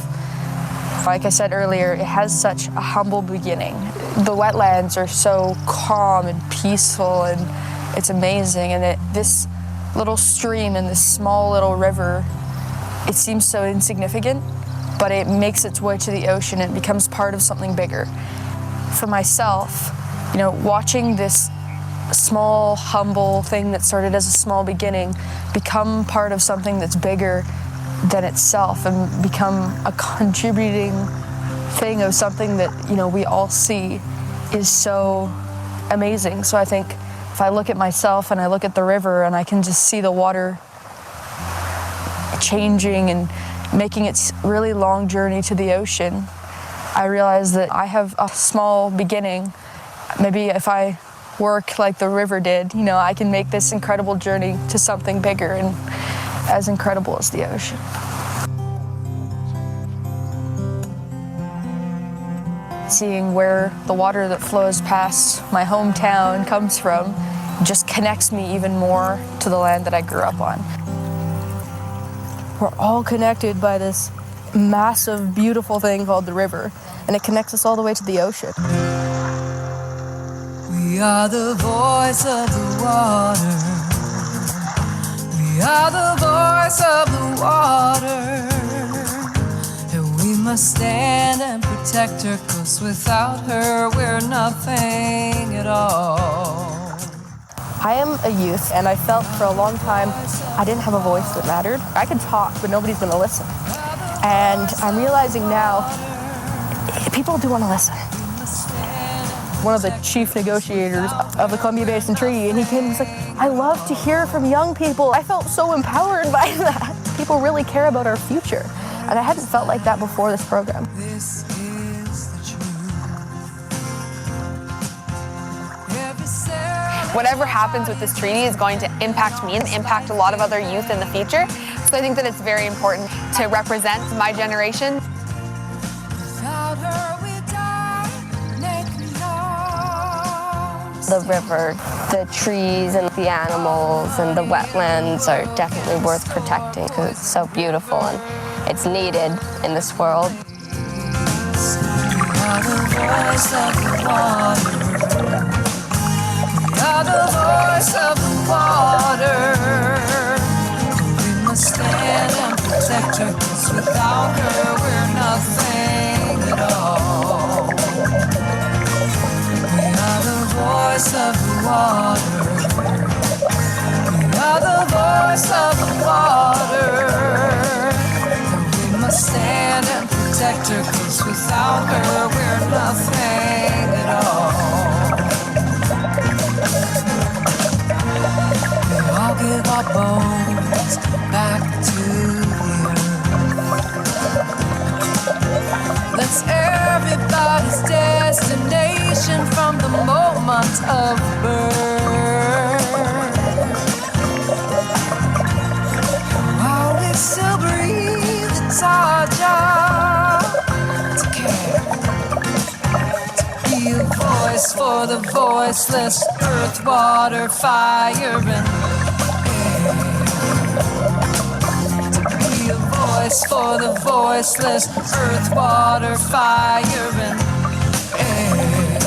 Like I said earlier, it has such a humble beginning. The wetlands are so calm and peaceful, and it's amazing. And this little stream and this small little river, it seems so insignificant, but it makes its way to the ocean and becomes part of something bigger. For myself, you know, watching this small, humble thing that started as a small beginning become part of something that's bigger than itself and become a contributing thing of something that, you know, we all see is so amazing. So I think if I look at myself and I look at the river and I can just see the water changing and making its really long journey to the ocean, I realize that I have a small beginning. Maybe if I work like the river did, you know, I can make this incredible journey to something bigger and as incredible as the ocean. Seeing where the water that flows past my hometown comes from just connects me even more to the land that I grew up on. we're all connected by this massive, beautiful thing called the river, and it connects us all the way to the ocean. We are the voice of the water. We are the voice of the water. And we must stand and protect her, 'cause without her we're nothing at all. I am a youth, and I felt for a long time I didn't have a voice that mattered. I could talk, but nobody's gonna listen. And I'm realizing now, people do wanna listen. One of the chief negotiators of the Columbia Basin Treaty, and he came and was like, I love to hear from young people. I felt so empowered by that. People really care about our future. And I hadn't felt like that before this program. Whatever happens with this treaty is going to impact me and impact a lot of other youth in the future. So I think that it's very important to represent my generation. The river, the trees and the animals and the wetlands are definitely worth protecting because it's so beautiful and it's needed in this world. The voice of the water. We must stand and protect her, 'cause without her we're nothing at all. We are the voice of the water. We are the voice of the water. We must stand and protect her, 'cause without her we're nothing at all. I'll give our bones back to the earth. That's everybody's destination from the moment of birth. While we still breathe, it's our job to care, to be a voice for the voiceless, earth, water, fire, and for the voiceless, earth, water, fire, and air.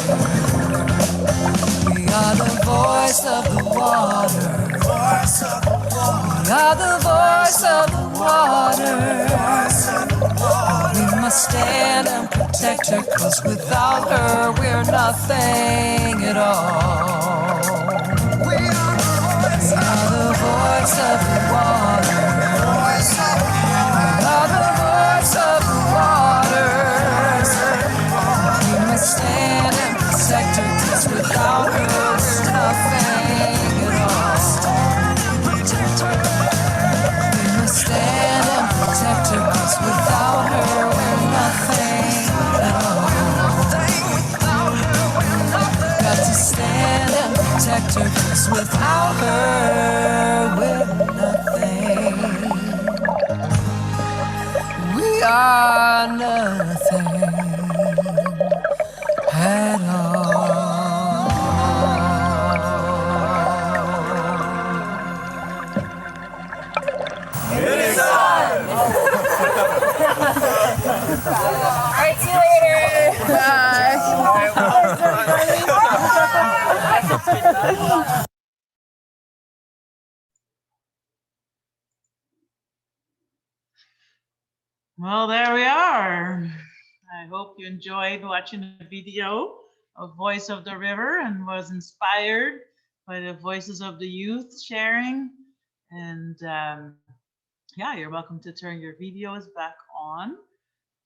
We are the voice of the water. We are the voice of the water. We must stand and protect her, 'cause without her we're nothing at all. We are the voice of the water. The voice of the waters. We must stand and protect her, 'cause without her we're nothing at all. We must stand and protect her, 'cause without her we're nothing at all. Got to stand and protect her, 'cause without her we're nothing. We are nothing at all. It is time! All right, see you later. Bye. Well, there we are. I hope you enjoyed watching the video of Voice of the River and was inspired by the voices of the youth sharing. And yeah, you're welcome to turn your videos back on.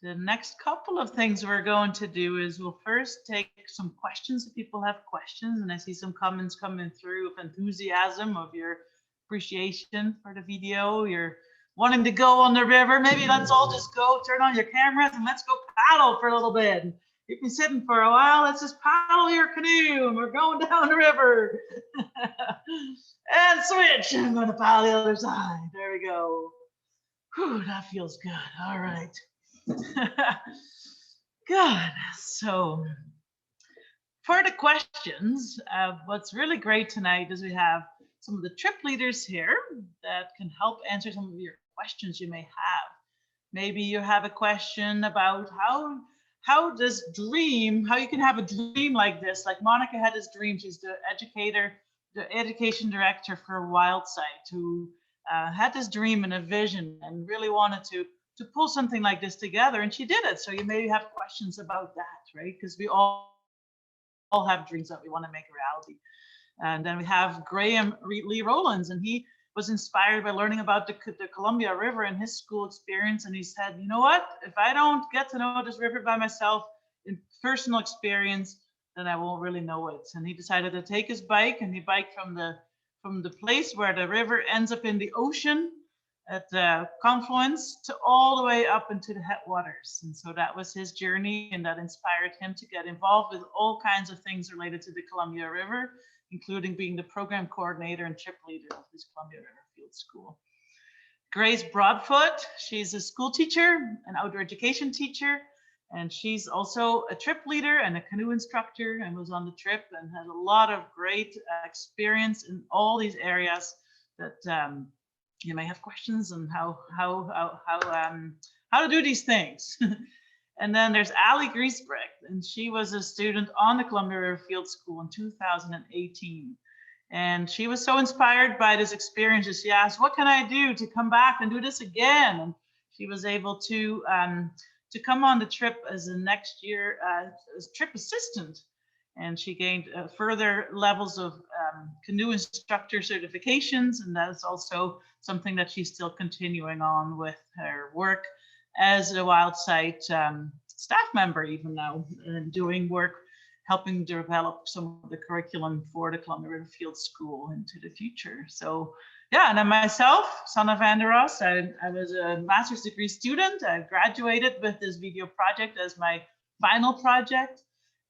The next couple of things we're going to do is we'll first take some questions if people have questions. And I see some comments coming through of enthusiasm, of your appreciation for the video, your wanting to go on the river. Maybe let's all just go turn on your cameras and let's go paddle for a little bit. You've been sitting for a while. Let's just paddle your canoe and we're going down the river. And switch. I'm going to paddle the other side. There we go. Whew, that feels good. All right. Good. So for the questions, what's really great tonight is we have some of the trip leaders here that can help answer some of your questions you may have. Maybe you have a question about how does how you can have a dream like this. Like Monica had this dream. She's the education director for Wildsight, who had this dream and a vision and really wanted to pull something like this together, and she did it. So you maybe have questions about that, right? Because we all have dreams that we want to make a reality. And then we have Graeme Lee Rowlands, and he was inspired by learning about the Columbia River and his school experience. And he said, you know what, if I don't get to know this river by myself in personal experience, then I won't really know it. And he decided to take his bike, and he biked from the place where the river ends up in the ocean at the confluence to all the way up into the headwaters. And so that was his journey, and that inspired him to get involved with all kinds of things related to the Columbia River, including being the program coordinator and trip leader of this Columbia River Field School. Grace Broadfoot, she's a school teacher, an outdoor education teacher, and she's also a trip leader and a canoe instructor, and was on the trip and has a lot of great experience in all these areas that you may have questions on how to do these things. And then there's Ali Giesbrecht, and she was a student on the Columbia River Field School in 2018. And she was so inspired by this experience that she asked, what can I do to come back and do this again? And she was able to come on the trip as a next year as trip assistant. And she gained further levels of canoe instructor certifications. And that's also something that she's still continuing on with her work as a Wildsight staff member even now, and doing work helping develop some of the curriculum for the Columbia River Field School into the future. So yeah, and then myself, Sanne van der Ros, I was a master's degree student. I graduated with this video project as my final project.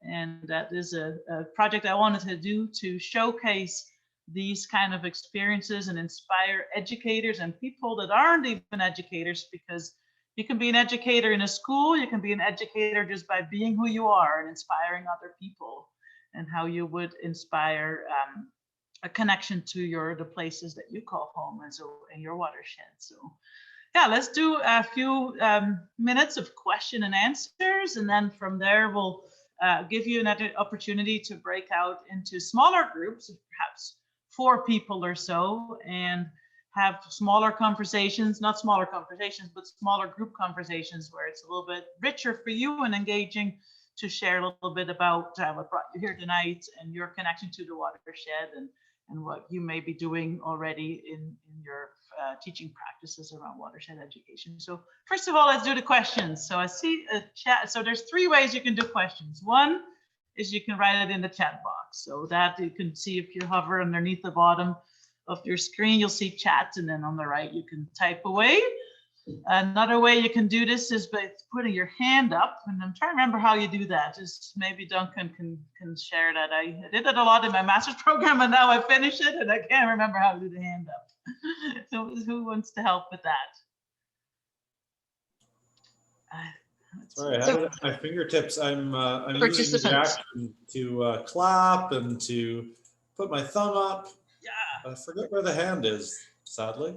And that is a project I wanted to do to showcase these kind of experiences and inspire educators and people that aren't even educators, because you can be an educator in a school, you can be an educator just by being who you are and inspiring other people, and how you would inspire a connection to the places that you call home, and so in your watershed. So yeah, let's do a few minutes of question and answers, and then from there we'll give you another opportunity to break out into smaller groups of perhaps 4 people or so, and have smaller conversations, not smaller conversations, but smaller group conversations where it's a little bit richer for you and engaging, to share a little bit about what brought you here tonight and your connection to the watershed, and what you may be doing already in your teaching practices around watershed education. So first of all, let's do the questions. So I see a chat. So there's 3 ways you can do questions. One is you can write it in the chat box, so that you can see if you hover underneath the bottom of your screen, you'll see chat, and then on the right you can type away. Another way you can do this is by putting your hand up, and I'm trying to remember how you do that. Just maybe Duncan can share that. I did it a lot in my master's program, and now I finish it and I can't remember how to do the hand up. So who wants to help with that? Sorry, I have it at my fingertips. I'm using the action to clap and to put my thumb up. Yeah. I forget where the hand is, sadly.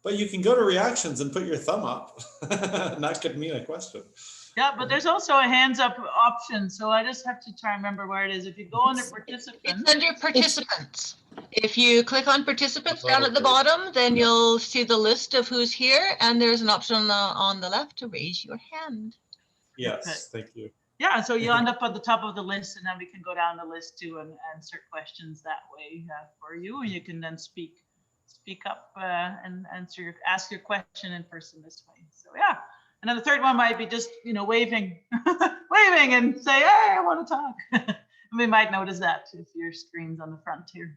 But you can go to reactions and put your thumb up. And that could mean a question. Yeah, but there's also a hands up option. So I just have to try and remember where it is. If you go under participants. It's under participants. If you click on participants down at the bottom, then you'll see the list of who's here. And there's an option on the left to raise your hand. Yes, thank you. Yeah, so you end up at the top of the list, and then we can go down the list too and answer questions that way for you. And you can then speak up and ask your question in person this way. So yeah, and then the third one might be just waving and say, hey, I want to talk. And we might notice that if your screen's on the front here.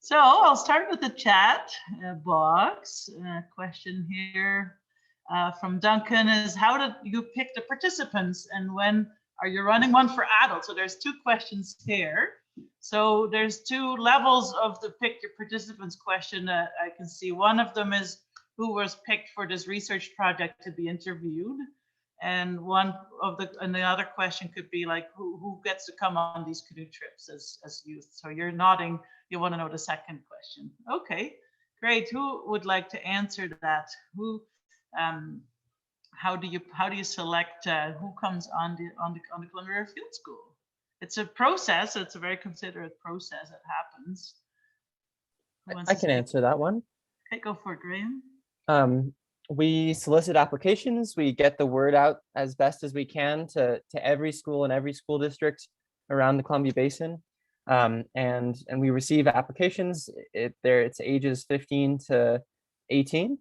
So I'll start with the chat box. Question here from Duncan is, how did you pick the participants, and when are you running one for adults? So there's 2 questions here. So there's 2 levels of the pick your participants question. I can see one of them is who was picked for this research project to be interviewed, and the other question could be like who gets to come on these canoe trips as youth. So you're nodding, you want to know the second question. Okay, Great. Who would like to answer that? Who, how do you select who comes on the Columbia River Field School? It's a process. It's a very considerate process that happens. I can answer that one. Okay, go for it, Graeme. We solicit applications. We get the word out as best as we can to every school and every school district around the Columbia Basin. And we receive applications. It's ages 15 to 18.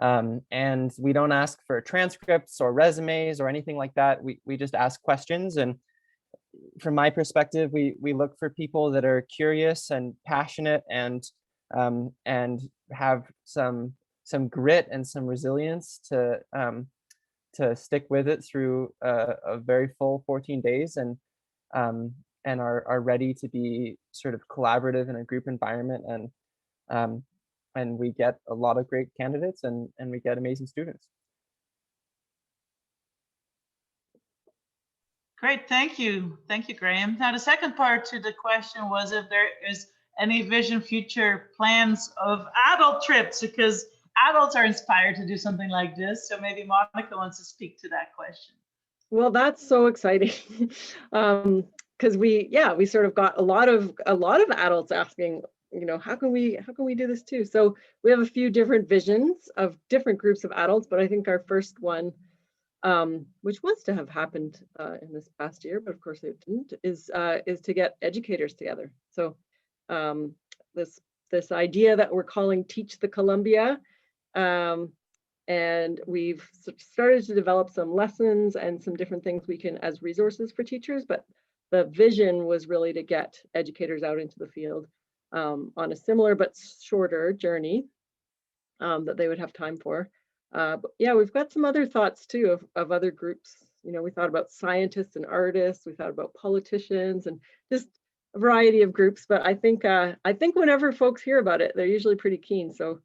And we don't ask for transcripts or resumes or anything like that. We just ask questions. And from my perspective, we look for people that are curious and passionate and have some grit and some resilience to stick with it through a very full 14 days and are ready to be sort of collaborative in a group environment. And we get a lot of great candidates and we get amazing students. Great, thank you. Thank you, Graeme. Now, the second part to the question was if there is any vision, future plans of adult trips, because adults are inspired to do something like this. So maybe Monica wants to speak to that question. Well, that's so exciting. Because we sort of got a lot of adults asking, how can we do this too? So we have a few different visions of different groups of adults, but I think our first one, which was to have happened in this past year, but of course it didn't, is to get educators together. So this idea that we're calling Teach the Columbia, and we've started to develop some lessons and some different things we can as resources for teachers, but the vision was really to get educators out into the field on a similar but shorter journey that they would have time for. But yeah, we've got some other thoughts too of other groups. We thought about scientists and artists, we thought about politicians and just a variety of groups, but I think whenever folks hear about it, they're usually pretty keen. So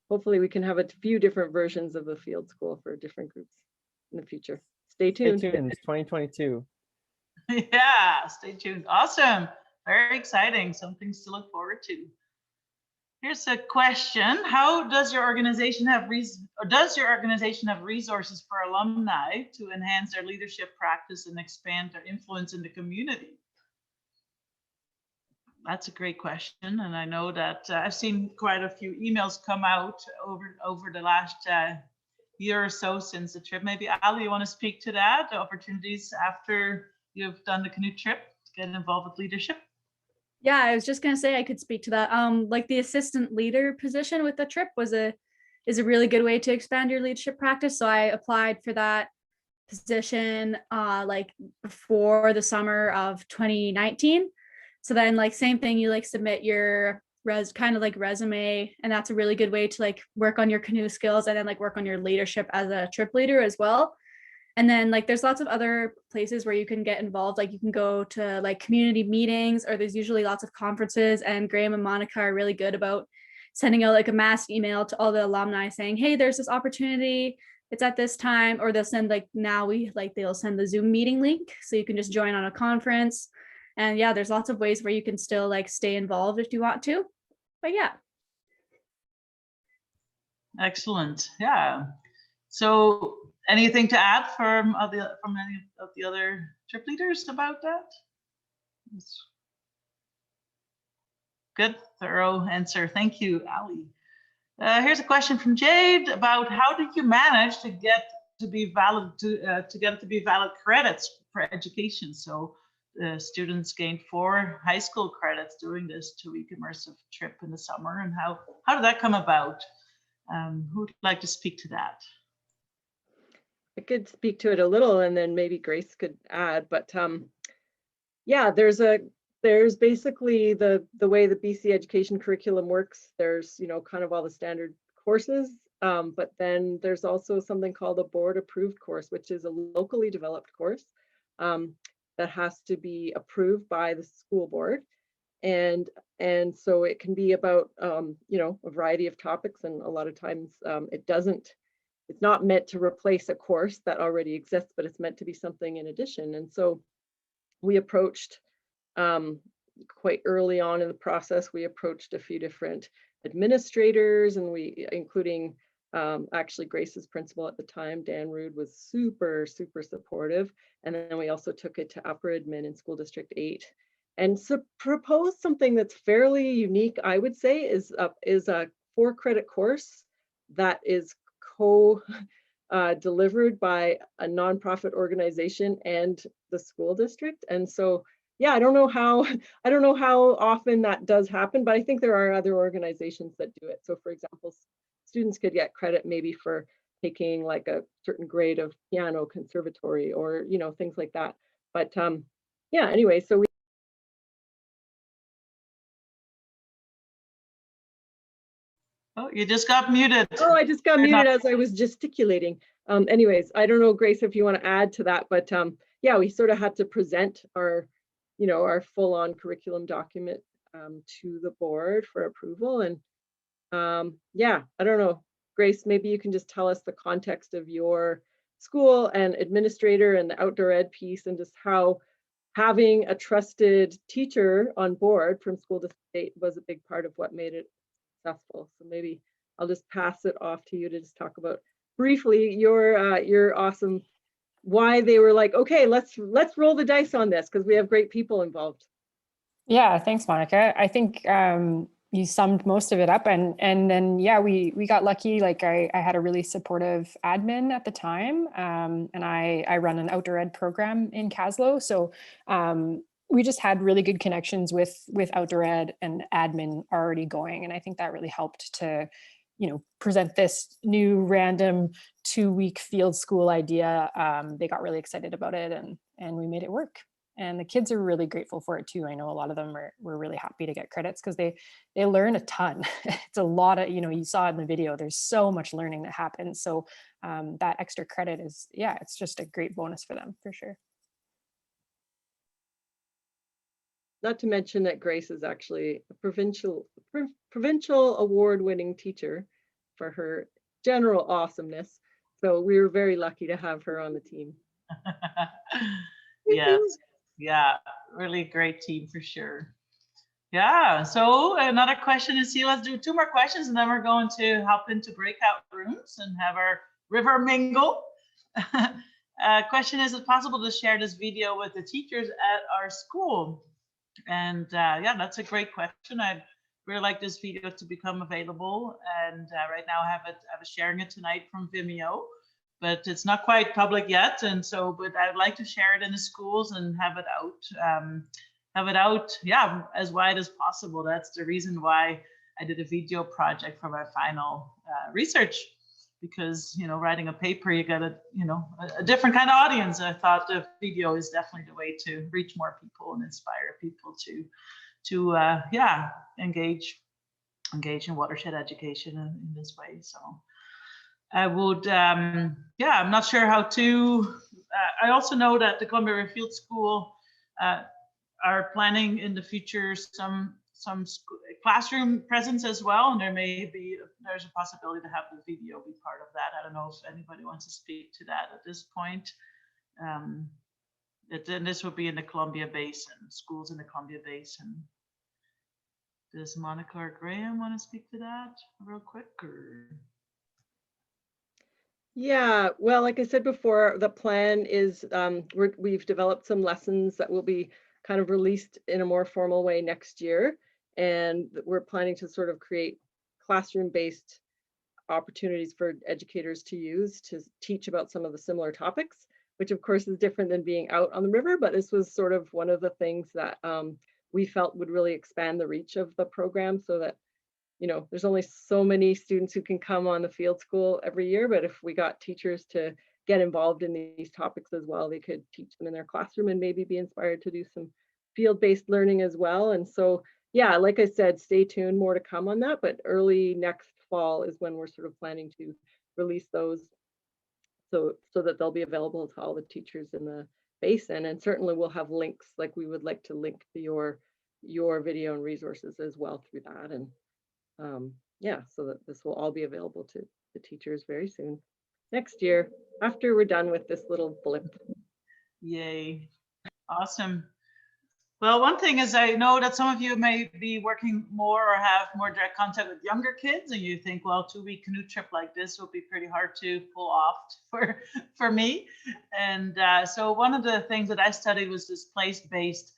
hopefully we can have a few different versions of the field school for different groups in the future. Stay tuned. Stay tuned, 2022. Yeah, stay tuned. Awesome. Very exciting. Some things to look forward to. Here's a question. How does your organization have resources for alumni to enhance their leadership practice and expand their influence in the community? That's a great question, and I know that I've seen quite a few emails come out over the last year or so since the trip. Maybe Ali, you want to speak to that? The opportunities after you've done the canoe trip to get involved with leadership? Yeah, I was just gonna say I could speak to that. Like the assistant leader position with the trip is a really good way to expand your leadership practice. So I applied for that position like before the summer of 2019. So then like same thing, you like submit your resume, and that's a really good way to like work on your canoe skills and then like work on your leadership as a trip leader as well. And then like there's lots of other places where you can get involved. Like you can go to like community meetings, or there's usually lots of conferences, and Graeme and Monica are really good about sending out like a mass email to all the alumni saying, hey, there's this opportunity, it's at this time, or they'll send they'll send the Zoom meeting link so you can just join on a conference. And yeah, there's lots of ways where you can still like stay involved if you want to, but yeah. Excellent. Yeah. So anything to add from any of the other trip leaders about that? Good, thorough answer. Thank you, Ali. Here's a question from Jade about how did you manage to get to be valid credits for education? So students gained 4 high school credits during this 2-week immersive trip in the summer, and how did that come about? Who'd like to speak to that? I could speak to it a little, and then maybe Grace could add. But yeah, there's basically the way the BC education curriculum works. There's kind of all the standard courses, but then there's also something called a board approved course, which is a locally developed course that has to be approved by the school board, and so it can be about a variety of topics, and a lot of times it's not meant to replace a course that already exists, but it's meant to be something in addition. And so we approached quite early on in the process, we approached a few different administrators, and including actually Grace's principal at the time, Dan Rude, was super supportive. And then we also took it to upper admin in School District 8 and proposed something that's fairly unique, I would say, is a 4-credit course that is delivered by a nonprofit organization and the school district. And so, yeah, I don't know how often that does happen, but I think there are other organizations that do it. So for example, students could get credit maybe for taking like a certain grade of piano conservatory, or, you know, things like that. But yeah, anyway, so we Oh, you just got muted. Oh, I just got You're muted not- as I was gesticulating. Anyways, I don't know, Grace, if you want to add to that, but yeah, we sort of had to present our, you know, our full-on curriculum document to the board for approval. And yeah, I don't know, Grace, maybe you can just tell us the context of your school and administrator and the outdoor ed piece, and just how having a trusted teacher on board from School District 8 was a big part of what made it successful. So maybe I'll just pass it off to you to just talk about briefly your awesome, why they were like, okay, let's roll the dice on this, because we have great people involved. Yeah, thanks, Monica. I think you summed most of it up, and then yeah, we got lucky. Like I had a really supportive admin at the time, and I run an outdoor ed program in Kaslo, so we just had really good connections with outdoor ed and admin already going, and I think that really helped to, you know, present this new random 2-week field school idea. They got really excited about it, and we made it work. And the kids are really grateful for it too. I know a lot of them were really happy to get credits because they learn a ton. It's a lot of, you know, you saw in the video, there's so much learning that happens. So that extra credit is, yeah, it's just a great bonus for them for sure. Not to mention that Grace is actually a provincial award-winning teacher for her general awesomeness. So we were very lucky to have her on the team. Yes. Yeah, really great team for sure. Yeah, so another question is, see, let's do 2 more questions and then we're going to hop into breakout rooms and have our river mingle. Question is it possible to share this video with the teachers at our school? And yeah, that's a great question. I'd really like this video to become available. And right now I was sharing it tonight from Vimeo, but it's not quite public yet. And so, but I'd like to share it in the schools and have it out, yeah, as wide as possible. That's the reason why I did a video project for my final research, because, you know, writing a paper, you got a different kind of audience. I thought the video is definitely the way to reach more people and inspire people to yeah, engage in watershed education in this way. So I would, yeah, I'm not sure how to, I also know that the Columbia River Field School are planning in the future some classroom presence as well, and there's a possibility to have the video be part of that. I don't know if anybody wants to speak to that at this point. And this would be in the Columbia Basin, schools in the Columbia Basin. Does Monica or Graeme want to speak to that real quick? Or? Yeah, well, like I said before, the plan is we've developed some lessons that will be kind of released in a more formal way next year. And we're planning to sort of create classroom-based opportunities for educators to use to teach about some of the similar topics, which of course is different than being out on the river. But this was sort of one of the things that we felt would really expand the reach of the program, so that, you know, there's only so many students who can come on the field school every year, but if we got teachers to get involved in these topics as well, they could teach them in their classroom and maybe be inspired to do some field-based learning as well. And so, yeah, like I said, stay tuned, more to come on that, but early next fall is when we're sort of planning to release those, so that they'll be available to all the teachers in the basin. And certainly we'll have links, like we would like to link to your video and resources as well through that. And yeah, so that this will all be available to the teachers very soon, next year, after we're done with this little blip. Yay, awesome. Well, one thing is I know that some of you may be working more or have more direct contact with younger kids, and you think, well, 2-week canoe trip like this will be pretty hard to pull off for me. And so one of the things that I studied was this place-based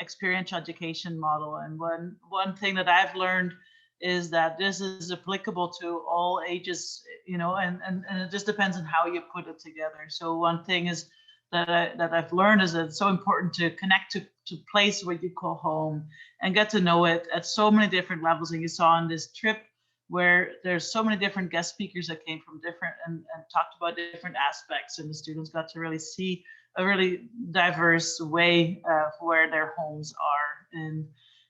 experiential education model. And one thing that I've learned is that this is applicable to all ages, you know, and it just depends on how you put it together. So one thing is that I've learned is that it's so important to connect to place what you call home and get to know it at so many different levels. And you saw on this trip where there's so many different guest speakers that came from different and talked about different aspects, and the students got to really see a really diverse way of where their homes are.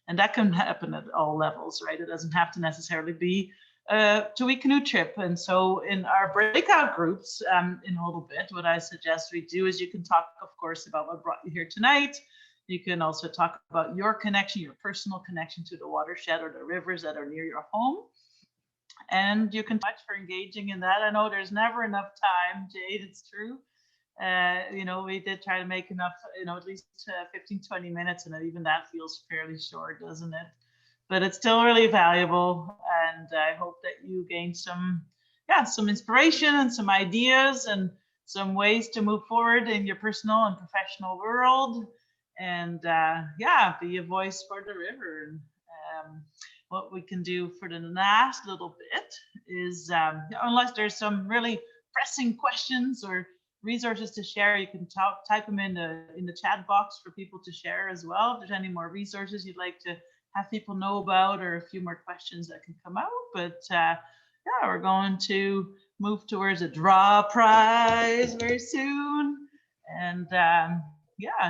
And that can happen at all levels, right? It doesn't have to necessarily be a 2-week canoe trip. And so in our breakout groups, in a little bit, what I suggest we do is you can talk, of course, about what brought you here tonight. You can also talk about your connection, your personal connection to the watershed or the rivers that are near your home. And you can much for engaging in that. I know there's never enough time, Jade, it's true. You know, we did try to make enough, you know, at least 15-20 minutes, and even that feels fairly short, doesn't it? But it's still really valuable, and I hope that you gain some inspiration and some ideas and some ways to move forward in your personal and professional world, and be a voice for the river. What we can do for the last little bit is, unless there's some really pressing questions or resources to share, you can type them in the chat box for people to share as well. If there's any more resources you'd like to have people know about, or a few more questions that can come out. But we're going to move towards a draw prize very soon. And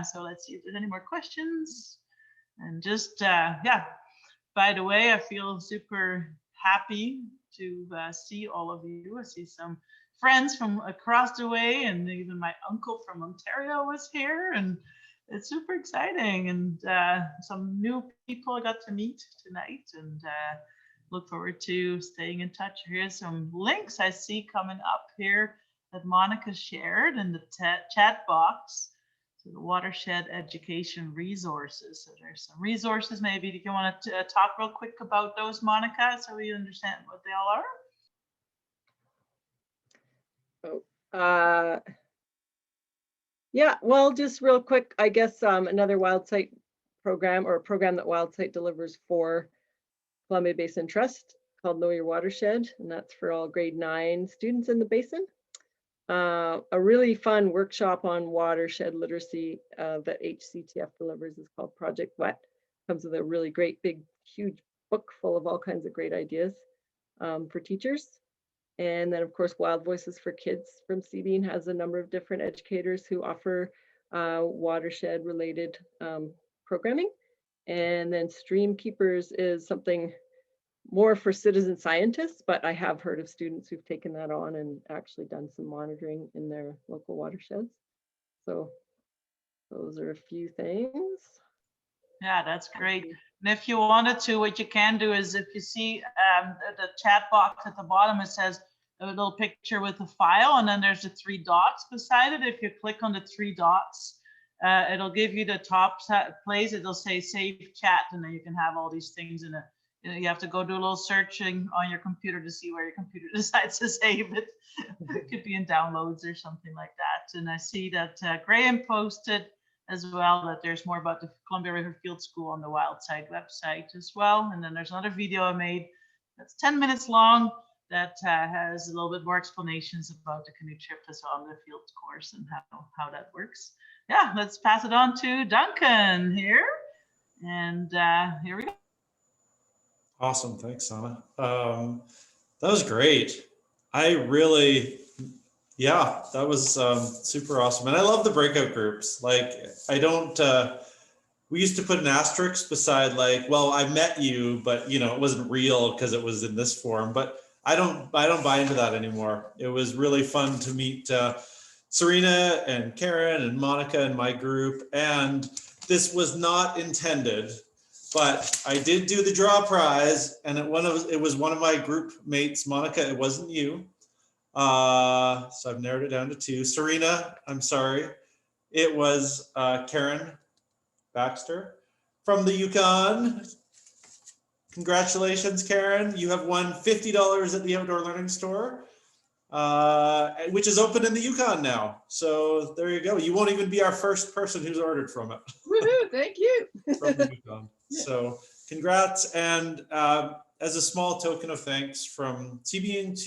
so let's see if there's any more questions. And just, by the way, I feel super happy to see all of you. I see some friends from across the way, and even my uncle from Ontario was here, and it's super exciting. And some new people I got to meet tonight, and look forward to staying in touch. Here's some links I see coming up here that Monica shared in the chat box. So the watershed education resources. So there's some resources. Maybe if you want to talk real quick about those, Monica, so we understand what they all are. Well, just real quick, I guess another Wildsight program, or a program that Wildsight delivers for Columbia Basin Trust, called Know Your Watershed, and that's for all grade 9 students in the basin. A really fun workshop on watershed literacy that HCTF delivers is called Project Wet. Comes with a really great, big, huge book full of all kinds of great ideas for teachers. And then, of course, Wild Voices for Kids from CBEEN has a number of different educators who offer watershed-related programming. And then Stream Keepers is something more for citizen scientists, but I have heard of students who've taken that on and actually done some monitoring in their local watersheds. So those are a few things. Yeah, that's great. And if you wanted to, what you can do is, if you see the chat box at the bottom, it says a little picture with a file, and then there's the 3 dots beside it. If you click on the 3 dots, it'll give you the top place. It'll say save chat, and then you can have all these things in it. You have to go do a little searching on your computer to see where your computer decides to save it. It could be in downloads or something like that. And I see that Graeme posted as well that there's more about the Columbia River Field School on the Wildsight website as well. And then there's another video I made that's 10 minutes long that has a little bit more explanations about the canoe trip as well on the field course and how that works. Yeah, let's pass it on to Duncan here. And here we go. Awesome, thanks, Sanne. That was great. That was super awesome. And I love the breakout groups. Like, we used to put an asterisk beside, like, well, I met you, but you know, it wasn't real because it was in this form. But I don't buy into that anymore. It was really fun to meet Serena and Karen and Monica in my group. And this was not intended, but I did do the draw prize, and it was one of my group mates, Monica. It wasn't you. So I've narrowed it down to 2. Serena, I'm sorry. It was Karen. Baxter. From the Yukon, congratulations, Karen. You have won $50 at the Outdoor Learning Store, which is open in the Yukon now. So there you go. You won't even be our first person who's ordered from it. Woohoo, thank you. From the Yukon. So congrats. And as a small token of thanks from CBEEN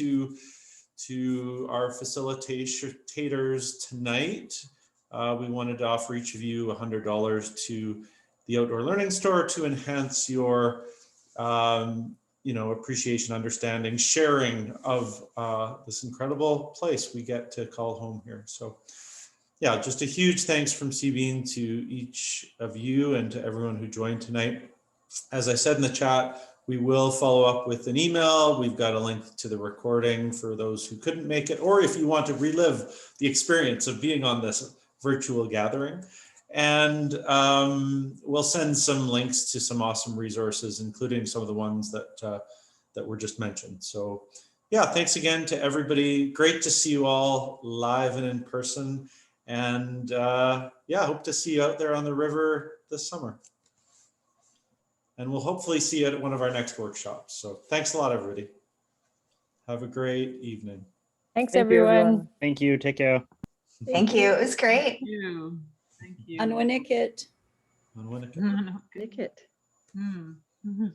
to our facilitators tonight, we wanted to offer each of you $100 to the Outdoor Learning Store to enhance your appreciation, understanding, sharing of this incredible place we get to call home here. So yeah, just a huge thanks from CBEEN to each of you and to everyone who joined tonight. As I said in the chat, we will follow up with an email. We've got a link to the recording for those who couldn't make it, or if you want to relive the experience of being on this virtual gathering. And we'll send some links to some awesome resources, including some of the ones that were just mentioned. So yeah, thanks again to everybody. Great to see you all live and in person. And yeah, hope to see you out there on the river this summer. And we'll hopefully see you at one of our next workshops. So thanks a lot, everybody. Have a great evening. Thanks, everyone. Thank you. Take care. Thank you. It was great. Thank you. Thank you. Anwanikit. Anwanikit. Nick it. Mm-hmm.